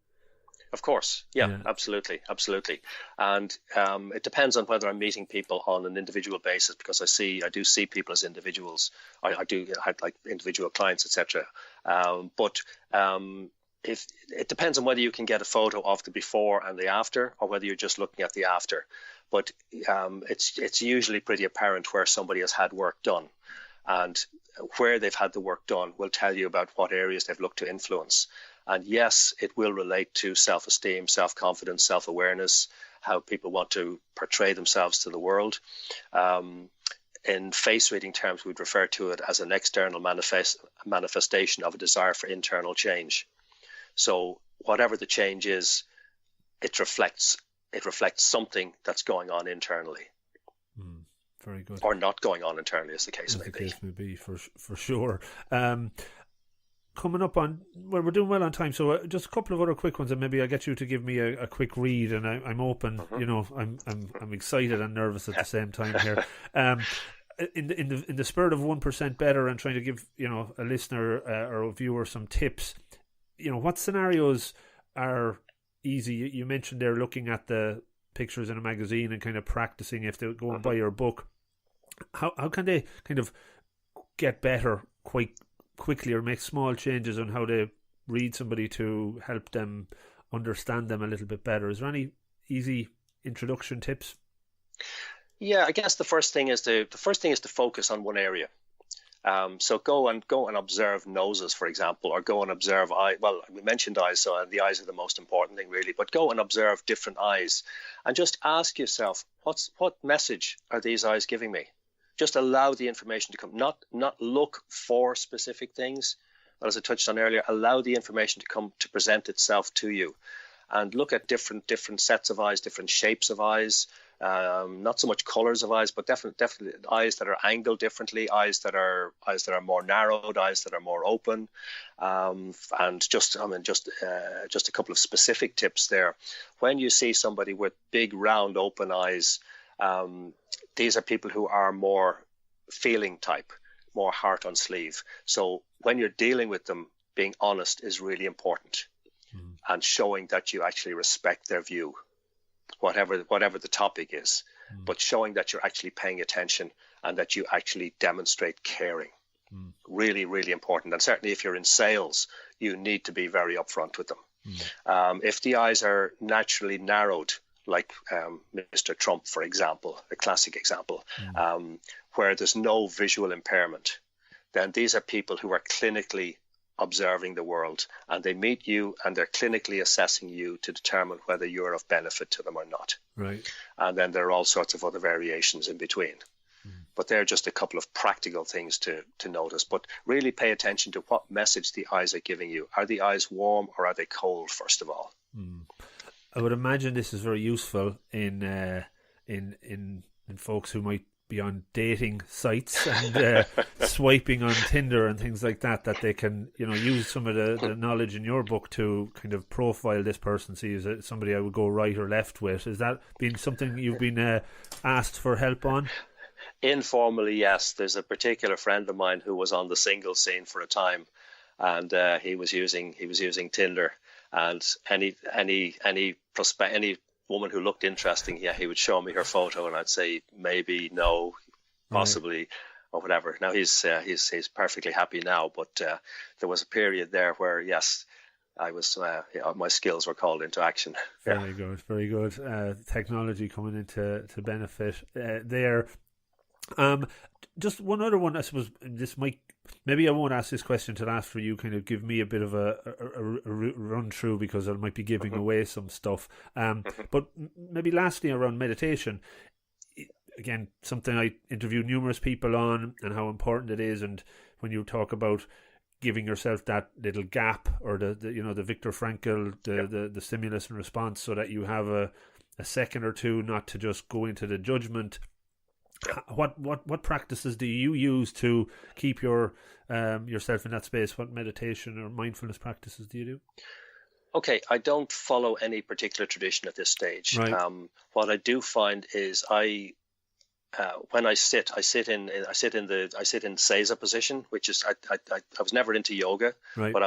Speaker 3: Of course, yeah, absolutely. And it depends on whether I'm meeting people on an individual basis, because I do see people as individuals. I do have like individual clients, etc. But if it depends on whether you can get a photo of the before and the after, or whether you're just looking at the after. But it's usually pretty apparent where somebody has had work done, and where they've had the work done will tell you about what areas they've looked to influence. And yes, it will relate to self-esteem, self-confidence, self-awareness, how people want to portray themselves to the world. In face reading terms, we'd refer to it as an external manifestation of a desire for internal change. So whatever the change is, it reflects something that's going on internally.
Speaker 2: Very good.
Speaker 3: Or not going on internally, as the case may be.
Speaker 2: The case may be, for sure. Coming up on, well, we're doing well on time, so just a couple of other quick ones, and maybe I'll get you to give me a quick read, and I'm open. You know, I'm excited and nervous at the same time here. In the spirit of 1% better, and trying to give a listener or a viewer some tips. What scenarios are easy? You mentioned they're looking at the pictures in a magazine and kind of practicing if they go and buy your book. How can they kind of get better quite quickly, or make small changes on how they read somebody to help them understand them a little bit better? Is there any easy introduction tips?
Speaker 3: Yeah, I guess the first thing is to focus on one area. So go and observe noses, for example, or go and observe eye. Well, we mentioned eyes, so the eyes are the most important thing, really. But go and observe different eyes, and just ask yourself, what message are these eyes giving me? Just allow the information to come. Not look for specific things, but as I touched on earlier, allow the information to come, to present itself to you, and look at different sets of eyes, different shapes of eyes. Not so much colors of eyes, but definitely eyes that are angled differently, eyes that are more narrowed, eyes that are more open, and just a couple of specific tips there. When you see somebody with big, round, open eyes, these are people who are more feeling type, more heart on sleeve. So when you're dealing with them, being honest is really important, and showing that you actually respect their view, whatever the topic is, but showing that you're actually paying attention and that you actually demonstrate caring. Really, really important. And certainly if you're in sales, you need to be very upfront with them. If the eyes are naturally narrowed, like Mr. Trump, for example, a classic example, where there's no visual impairment, then these are people who are clinically observing the world, and they meet you and they're clinically assessing you to determine whether you're of benefit to them or not.
Speaker 2: Right.
Speaker 3: And then there are all sorts of other variations in between. But they're just a couple of practical things to notice. But really pay attention to what message the eyes are giving you. Are the eyes warm or are they cold, first of all?
Speaker 2: I would imagine this is very useful in folks who might be on dating sites and swiping on Tinder and things like that they can use some of the knowledge in your book to kind of profile this person, see is it somebody I would go right or left with. Is that been something you've been asked for help on?
Speaker 3: Informally, yes. There's a particular friend of mine who was on the single scene for a time, and he was using Tinder, and any woman who looked interesting, he would show me her photo, and I'd say maybe, no, possibly, or whatever. Now he's perfectly happy now, but there was a period there where yes, I was my skills were called into action.
Speaker 2: Very good. Technology coming into benefit there. Just one other one, I suppose. This might, maybe I won't ask this question till after you kind of give me a bit of a run through, because I might be giving away some stuff. But maybe lastly, around meditation, again, something I interviewed numerous people on, and how important it is. And when you talk about giving yourself that little gap, or the Viktor Frankl, the stimulus and response, so that you have a second or two not to just go into the judgment. What practices do you use to keep yourself in that space? What meditation or mindfulness practices do you do?
Speaker 3: Okay, I don't follow any particular tradition at this stage.
Speaker 2: Right.
Speaker 3: What I do find is when I sit in seiza position, which is I was never into yoga,
Speaker 2: right.
Speaker 3: but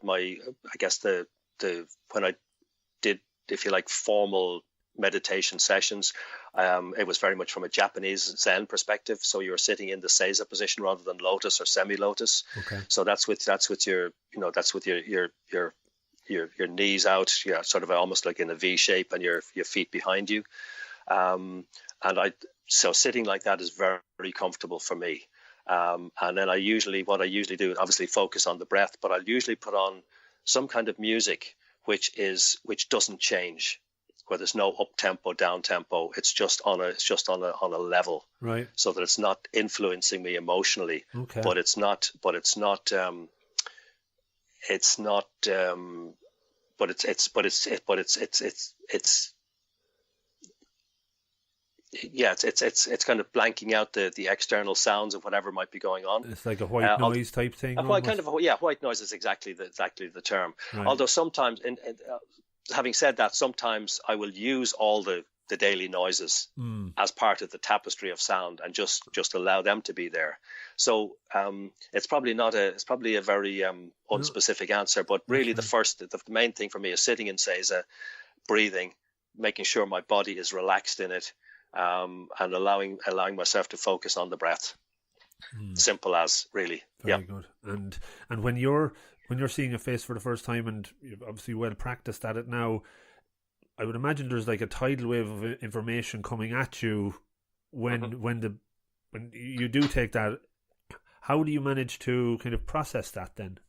Speaker 3: when I did, if you like, formal meditation sessions, it was very much from a Japanese Zen perspective. So you're sitting in the seiza position rather than lotus or semi-lotus.
Speaker 2: Okay.
Speaker 3: So that's with your knees out, sort of almost like in a V shape, and your feet behind you. So sitting like that is very, very comfortable for me. And then what I usually do, obviously focus on the breath, but I'll usually put on some kind of music which doesn't change, where there's no up tempo, down tempo. It's just on a level,
Speaker 2: right?
Speaker 3: So that it's not influencing me emotionally.
Speaker 2: Okay.
Speaker 3: But it's not. It's kind of blanking out the external sounds of whatever might be going on.
Speaker 2: It's like a white noise type thing.
Speaker 3: White noise is exactly the term. Right. Although sometimes, having said that, sometimes I will use all the daily noises as part of the tapestry of sound, and just allow them to be there. So it's probably a very unspecific answer, but really the main thing for me is sitting in seiza, breathing, making sure my body is relaxed in it. And allowing myself to focus on the breath. Simple as, really.
Speaker 2: Very good. And when you're seeing a face for the first time, and you've obviously well practiced at it now, I would imagine there's like a tidal wave of information coming at you when you do take that. How do you manage to kind of process that then?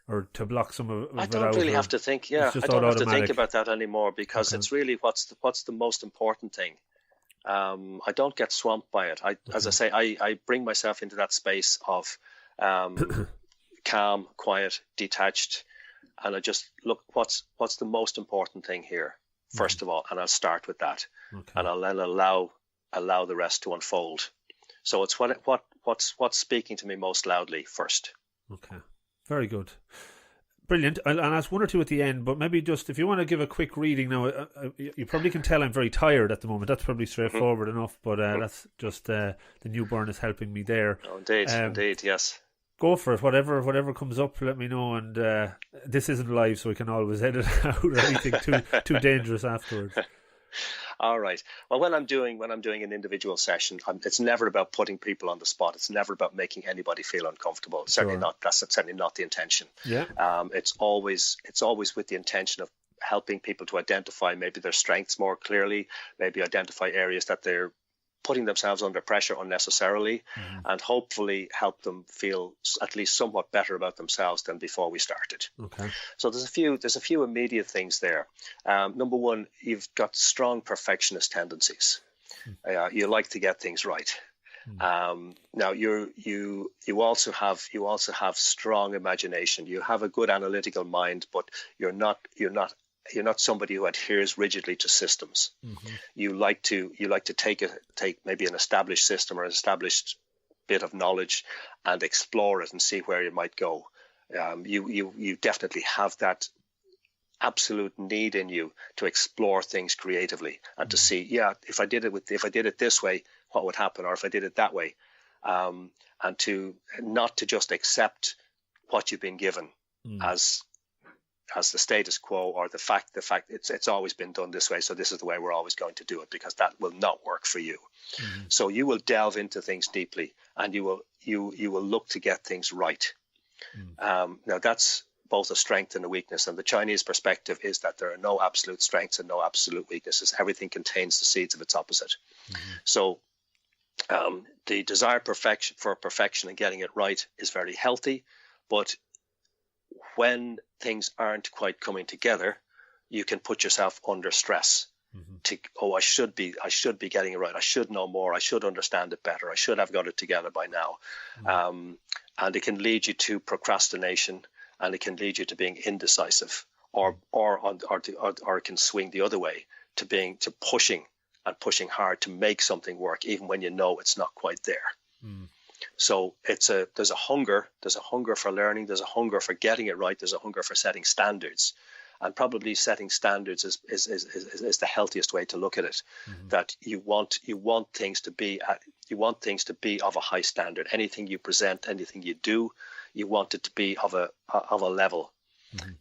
Speaker 2: Or to block some of it out?
Speaker 3: I don't really have to think. Yeah, I don't have to think about that anymore, because it's really what's the most important thing. I don't get swamped by it. As I say, I bring myself into that space of calm, quiet, detached, and I just look what's the most important thing here first of all, and I'll start with that, and I'll then allow the rest to unfold. So it's what's speaking to me most loudly first.
Speaker 2: Okay. Very good. Brilliant. I'll ask one or two at the end, but maybe just if you want to give a quick reading now. You probably can tell I'm very tired at the moment. That's probably straightforward enough, but that's just the newborn is helping me there.
Speaker 3: Oh, indeed, yes.
Speaker 2: Go for it. Whatever comes up, let me know. And this isn't live, so we can always edit out anything too dangerous afterwards.
Speaker 3: All right. Well, when I'm doing an individual session, it's never about putting people on the spot. It's never about making anybody feel uncomfortable. Certainly not. That's certainly not the intention.
Speaker 2: Yeah.
Speaker 3: It's always with the intention of helping people to identify maybe their strengths more clearly, maybe identify areas that they're putting themselves under pressure unnecessarily, and hopefully help them feel at least somewhat better about themselves than before we started.
Speaker 2: Okay.
Speaker 3: So there's a few immediate things there. Number one, you've got strong perfectionist tendencies. You like to get things right. Now you also have strong imagination. You have a good analytical mind, but you're not somebody who adheres rigidly to systems. You like to take maybe an established system or an established bit of knowledge and explore it and see where you might go. You definitely have that absolute need in you to explore things creatively and to see, if I did it this way, what would happen, or if I did it that way, and to not to just accept what you've been given as the status quo, or the fact it's always been done this way, so this is the way we're always going to do it, because that will not work for you. So you will delve into things deeply, and you will look to get things right. Now that's both a strength and a weakness, and the Chinese perspective is that there are no absolute strengths and no absolute weaknesses. Everything contains the seeds of its opposite. So The desire for perfection and getting it right is very healthy, but when things aren't quite coming together, you can put yourself under stress. I should be getting it right. I should know more. I should understand it better. I should have got it together by now. And it can lead you to procrastination, and it can lead you to being indecisive, or it can swing the other way to pushing hard to make something work, even when you know it's not quite there. So there's a hunger for learning. There's a hunger for getting it right. There's a hunger for setting standards. And probably setting standards is the healthiest way to look at it. That you want things to be of a high standard. Anything you present, anything you do, you want it to be of a level.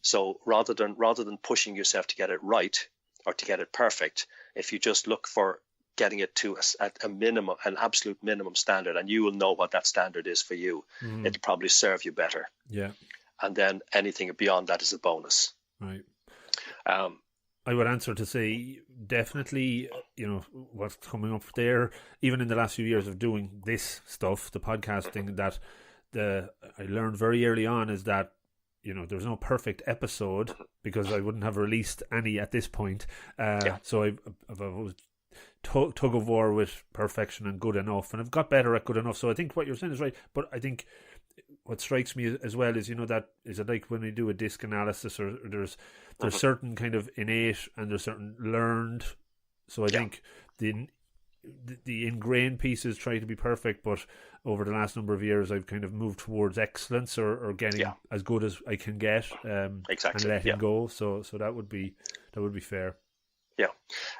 Speaker 3: So rather than pushing yourself to get it right or to get it perfect, if you just look for getting it to a minimum, an absolute minimum standard, and you will know what that standard is for you, it'll probably serve you better. Yeah. And then anything beyond that is a bonus.
Speaker 2: Right. I would answer to say definitely, what's coming up there, even in the last few years of doing this stuff, the podcasting, that I learned very early on is that, there's no perfect episode, because I wouldn't have released any at this point. So I've always tug of war with perfection and good enough, and I've got better at good enough. So I think what you're saying is right, but I think what strikes me as well is, that is it like when we do a disc analysis, or there's certain kind of innate and there's certain learned. So I think the ingrained pieces try to be perfect, but over the last number of years I've kind of moved towards excellence, or getting as good as I can get, exactly, and letting go. So that would be fair.
Speaker 3: Yeah.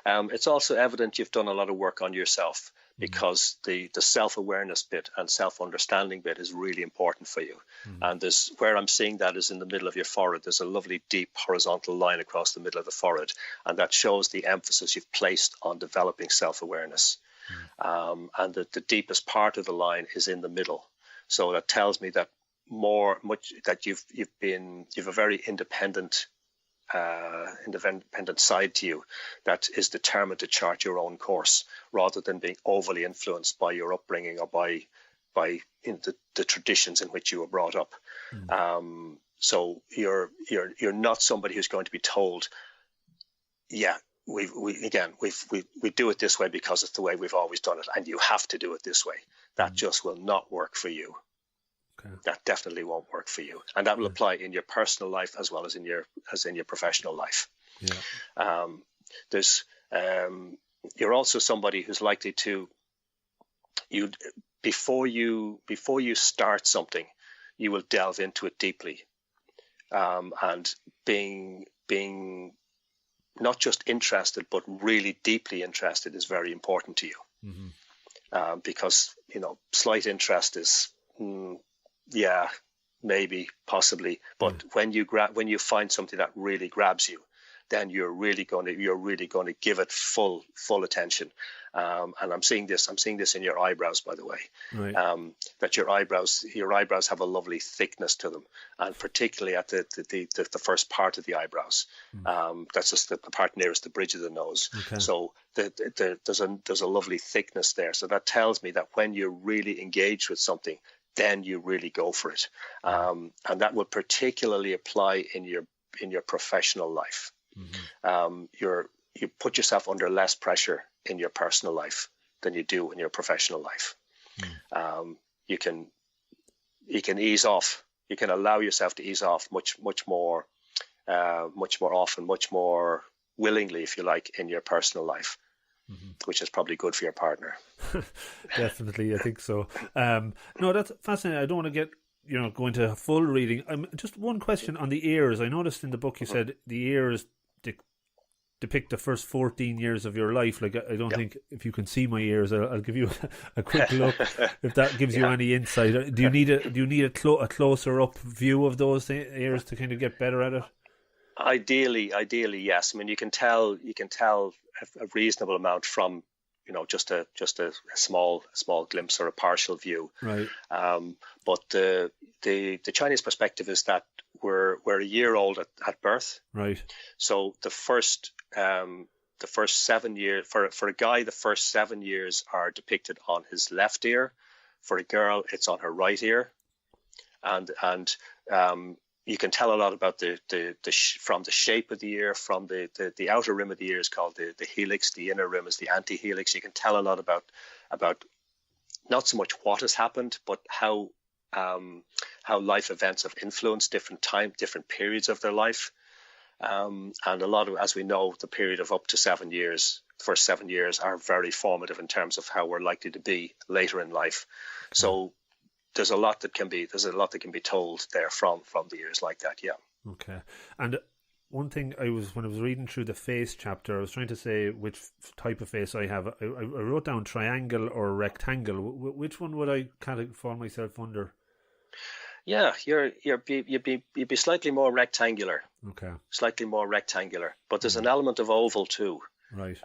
Speaker 3: It's also evident you've done a lot of work on yourself, because the self-awareness bit and self-understanding bit is really important for you. And where I'm seeing that is in the middle of your forehead. There's a lovely deep horizontal line across the middle of the forehead, and that shows the emphasis you've placed on developing self-awareness. And the deepest part of the line is in the middle. So that tells me that that you've a very independent side to you that is determined to chart your own course, rather than being overly influenced by your upbringing or by the traditions in which you were brought up. So you're not somebody who's going to be told, we do it this way because it's the way we've always done it, and you have to do it this way. That just will not work for you. That definitely won't work for you, and that will apply in your personal life as well as in your professional life. You're also somebody who's likely to before you start something, you will delve into it deeply, and being not just interested but really deeply interested is very important to you. Because slight interest is maybe, possibly, but when you find something that really grabs you, then you're really going to give it full attention. And I'm seeing this in your eyebrows, by the way. Right. That your eyebrows have a lovely thickness to them, and particularly at the first part of the eyebrows. That's just the part nearest the bridge of the nose. Okay. So there's a lovely thickness there. So that tells me that when you're really engaged with something, then you really go for it. And that would particularly apply in your professional life. You put yourself under less pressure in your personal life than you do in your professional life. You can ease off. You can allow yourself to ease off much more often, much more willingly, if you like, in your personal life. Which is probably good for your partner.
Speaker 2: Definitely, I think so. No, that's fascinating. I don't want to get go into a full reading. Just one question on the ears. I noticed in the book you said the ears depict the first 14 years of your life. Like, I don't think, if you can see my ears, I'll give you a quick look if that gives you any insight. Do you need a closer up view of those ears to kind of get better at it?
Speaker 3: Ideally, yes. I mean, you can tell a reasonable amount from just a small glimpse or a partial view. Right. But the Chinese perspective is that we're a year old at birth. Right. So the first the first 7 years, for a guy, the first 7 years are depicted on his left ear. For a girl, it's on her right ear. And you can tell a lot about from the shape of the ear, from the outer rim of the ear is called the helix, the inner rim is the antihelix. You can tell a lot about not so much what has happened, but how life events have influenced different periods of their life. And a lot of, as we know, the period of up to 7 years, the first 7 years are very formative in terms of how we're likely to be later in life. So there's a lot that can be told there from the years like that. Yeah.
Speaker 2: Okay. And one thing when I was reading through the face chapter, I was trying to say which type of face I have. I wrote down triangle or rectangle. Which one would I kind of fall myself under?
Speaker 3: Yeah, you'd be slightly more rectangular.
Speaker 2: Okay. Slightly
Speaker 3: more rectangular, but there's an element of oval too.
Speaker 2: Right.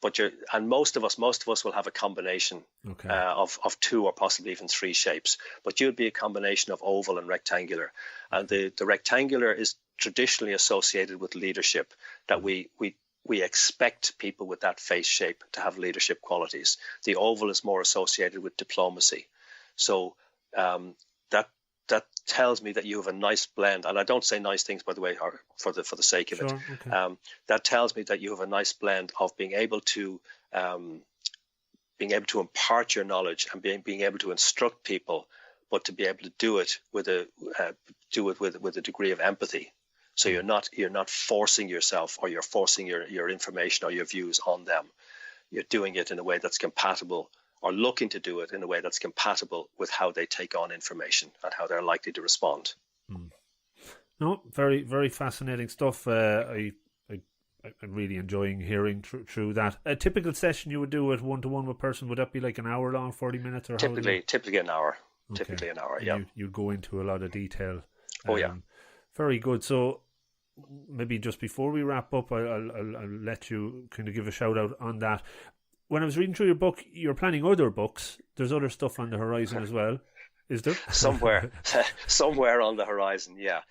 Speaker 3: But most of us will have a combination of two or possibly even three shapes. But you'd be a combination of oval and rectangular, and the rectangular is traditionally associated with leadership. That we expect people with that face shape to have leadership qualities. The oval is more associated with diplomacy. So that tells me that you have a nice blend, and I don't say nice things, by the way, for the sake of it. Okay. That tells me that you have a nice blend of being able to impart your knowledge and being able to instruct people, but to be able to do it with a degree of empathy. So you're not forcing yourself, or you're forcing your information or your views on them. You're doing it in a way that's compatible, or looking to do it in a way that's compatible with how they take on information and how they're likely to respond.
Speaker 2: No, very, very fascinating stuff. I'm really enjoying hearing through that. A typical session you would do at one-to-one with a person, would that be like an hour long, 40 minutes? Or
Speaker 3: typically an hour.
Speaker 2: Okay.
Speaker 3: Typically an hour,
Speaker 2: yeah. You go into a lot of detail.
Speaker 3: Yeah.
Speaker 2: Very good. So maybe just before we wrap up, I'll let you kind of give a shout out on that. When I was reading through your book, you're planning other books. There's other stuff on the horizon as well, is there?
Speaker 3: Somewhere on the horizon, yeah.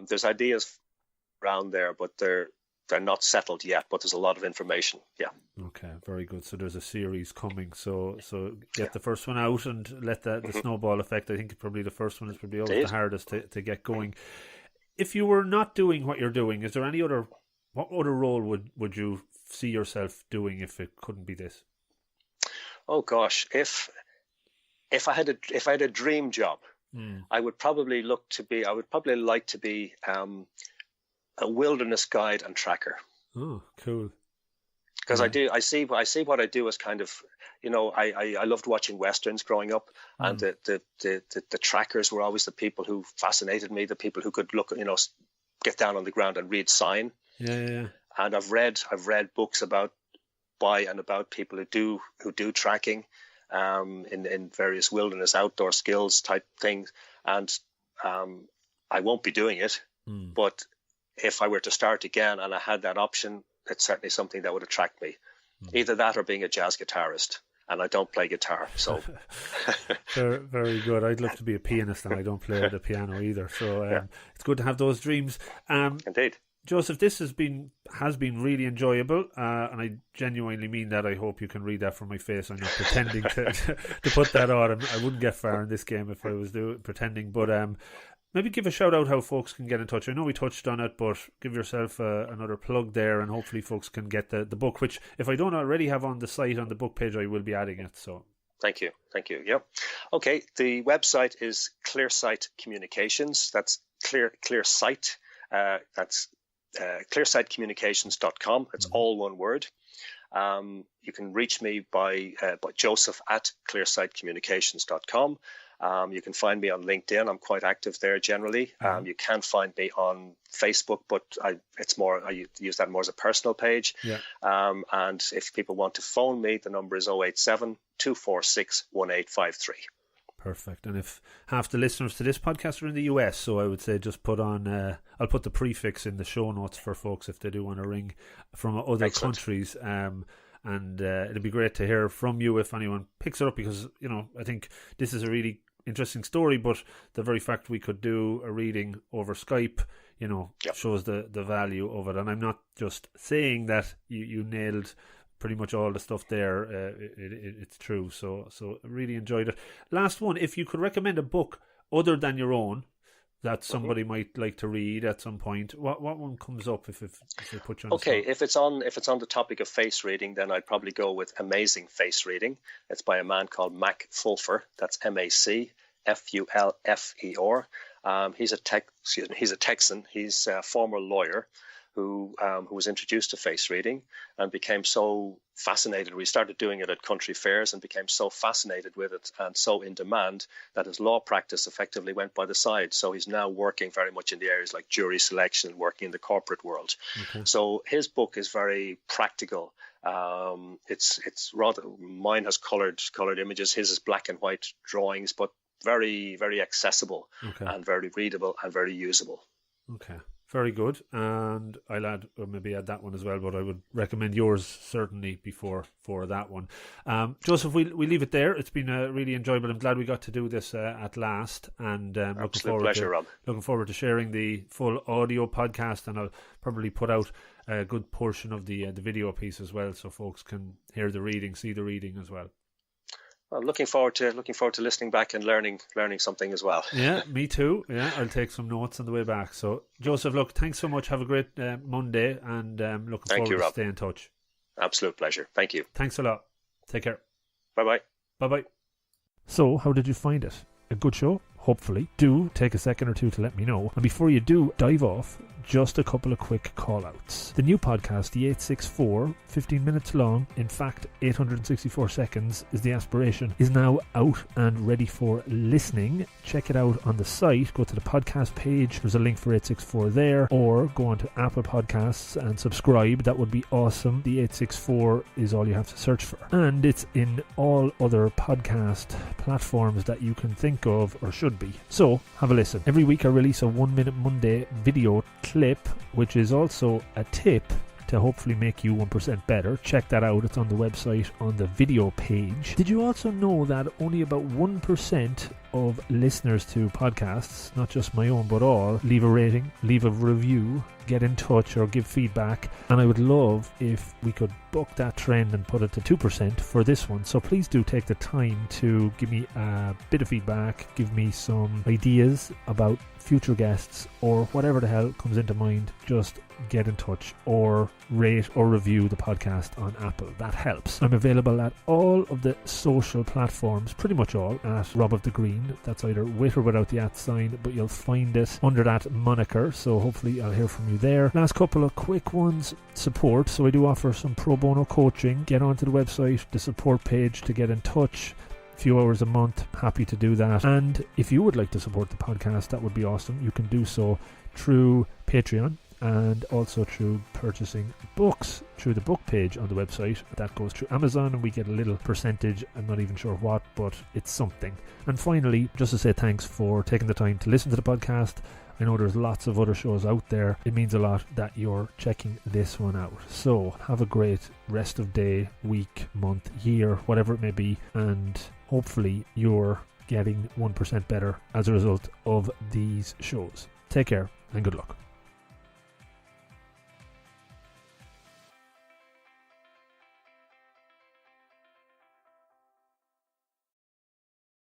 Speaker 3: There's ideas around there, but they're not settled yet. But there's a lot of information, yeah.
Speaker 2: Okay, very good. So there's a series coming. So get the first one out and let the snowball effect. I think probably the first one is probably always the hardest to get going. If you were not doing what you're doing, is there what other role would you see yourself doing if it couldn't be this?
Speaker 3: Oh gosh, if I had a dream job, I would probably like to be a wilderness guide and tracker.
Speaker 2: Oh, cool.
Speaker 3: Because I see what I do as kind of, I loved watching westerns growing up, and the trackers were always the people who fascinated me, the people who could look, get down on the ground and read sign.
Speaker 2: Yeah.
Speaker 3: And I've read books about people who do tracking in various wilderness outdoor skills type things, and I won't be doing it, but if I were to start again and I had that option, it's certainly something that would attract me. Either that or being a jazz guitarist, and I don't play guitar, so
Speaker 2: very, very good. I'd love to be a pianist, and I don't play the piano either, so it's good to have those dreams.
Speaker 3: Indeed.
Speaker 2: Joseph, this has been really enjoyable, and I genuinely mean that. I hope you can read that from my face. I'm not pretending to put that on. I wouldn't get far in this game if I was pretending. But maybe give a shout out how folks can get in touch. I know we touched on it, but give yourself another plug there, and hopefully folks can get the book, which if I don't already have on the site, on the book page, I will be adding it. So
Speaker 3: Thank you. Yep. Okay, the website is Clearsight Communications. That's Clearsight. That's clearsightcommunications.com. It's all one word. You can reach me by Joseph at clearsightcommunications.com. You can find me on LinkedIn. I'm quite active there generally. You can find me on Facebook, but I use that more as a personal page.
Speaker 2: Yeah.
Speaker 3: And if people want to phone me, the number is 087 246 1853.
Speaker 2: Perfect. And if half the listeners to this podcast are in the US, so I would say just put on, I'll put the prefix in the show notes for folks if they do want to ring from other countries. And it'd be great to hear from you if anyone picks it up, because, I think this is a really interesting story, but the very fact we could do a reading over Skype, shows the value of it. And I'm not just saying that you nailed pretty much all the stuff there. It's true. So I really enjoyed it. Last one, if you could recommend a book other than your own that somebody might like to read at some point, what one comes up if they put you on the spot?
Speaker 3: If it's on the topic of face reading, then I'd probably go with Amazing Face Reading. It's by a man called Mac Fulfer. That's MacFulfer. He's a Texan. He's a former lawyer who was introduced to face reading and became so fascinated. We started doing it at country fairs and became so fascinated with it and so in demand that his law practice effectively went by the side. So he's now working very much in the areas like jury selection and working in the corporate world. Okay. So his book is very practical. It's rather, mine has colored images. His is black and white drawings, but very, very accessible and very readable and very usable.
Speaker 2: Okay. Very good, and I'll add that one as well, but I would recommend yours certainly before that one. Joseph, we leave it there. It's been really enjoyable. I'm glad we got to do this at last, and looking forward to sharing the full audio podcast, and I'll probably put out a good portion of the video piece as well, so folks can hear the reading, see the reading as well.
Speaker 3: I'm looking forward to listening back and learning something as well.
Speaker 2: Yeah, me too. Yeah, I'll take some notes on the way back. So, Joseph, look, thanks so much. Have a great Monday, and looking forward to stay in touch.
Speaker 3: Absolute pleasure. Thank you.
Speaker 2: Thanks a lot. Take care.
Speaker 3: Bye-bye.
Speaker 2: Bye-bye. So, how did you find it? A good show? Hopefully. Do take a second or two to let me know. And before you do dive off, just a couple of quick call-outs. The new podcast, the 864, 15 minutes long, in fact 864 seconds is the aspiration, is now out and ready for listening. Check it out on the site. Go to the podcast page. There's a link for 864 there, or go on to Apple Podcasts and subscribe. That would be awesome. The 864 is all you have to search for. And it's in all other podcast platforms that you can think of or should be. So, have a listen. Every week I release a 1 Minute Monday video clip, which is also a tip to hopefully make you 1% better. Check that out. It's on the website on the video page. Did you also know that only about 1% of listeners to podcasts, not just my own but all, leave a rating, leave a review, get in touch or give feedback? And I would love if we could buck that trend and put it to 2% for this one. So please do take the time to give me a bit of feedback, give me some ideas about future guests or whatever the hell comes into mind. Just get in touch or rate or review the podcast on Apple. That helps. I'm available at all of the social platforms, pretty much all, at Rob of the Green. That's either with or without the @ sign, but you'll find it under that moniker, so hopefully I'll hear from you there. Last couple of quick ones. Support. So I do offer some pro bono coaching. Get onto the website, the support page, to get in touch. A few hours a month, happy to do that. And if you would like to support the podcast, that would be awesome. You can do so through Patreon and also through purchasing books through the book page on the website. That goes through Amazon and we get a little percentage. I'm not even sure what, but it's something. And finally, just to say thanks for taking the time to listen to the podcast. I know there's lots of other shows out there. It means a lot that you're checking this one out. So have a great rest of day, week, month, year, whatever it may be, and hopefully you're getting 1% better as a result of these shows. Take care and good luck.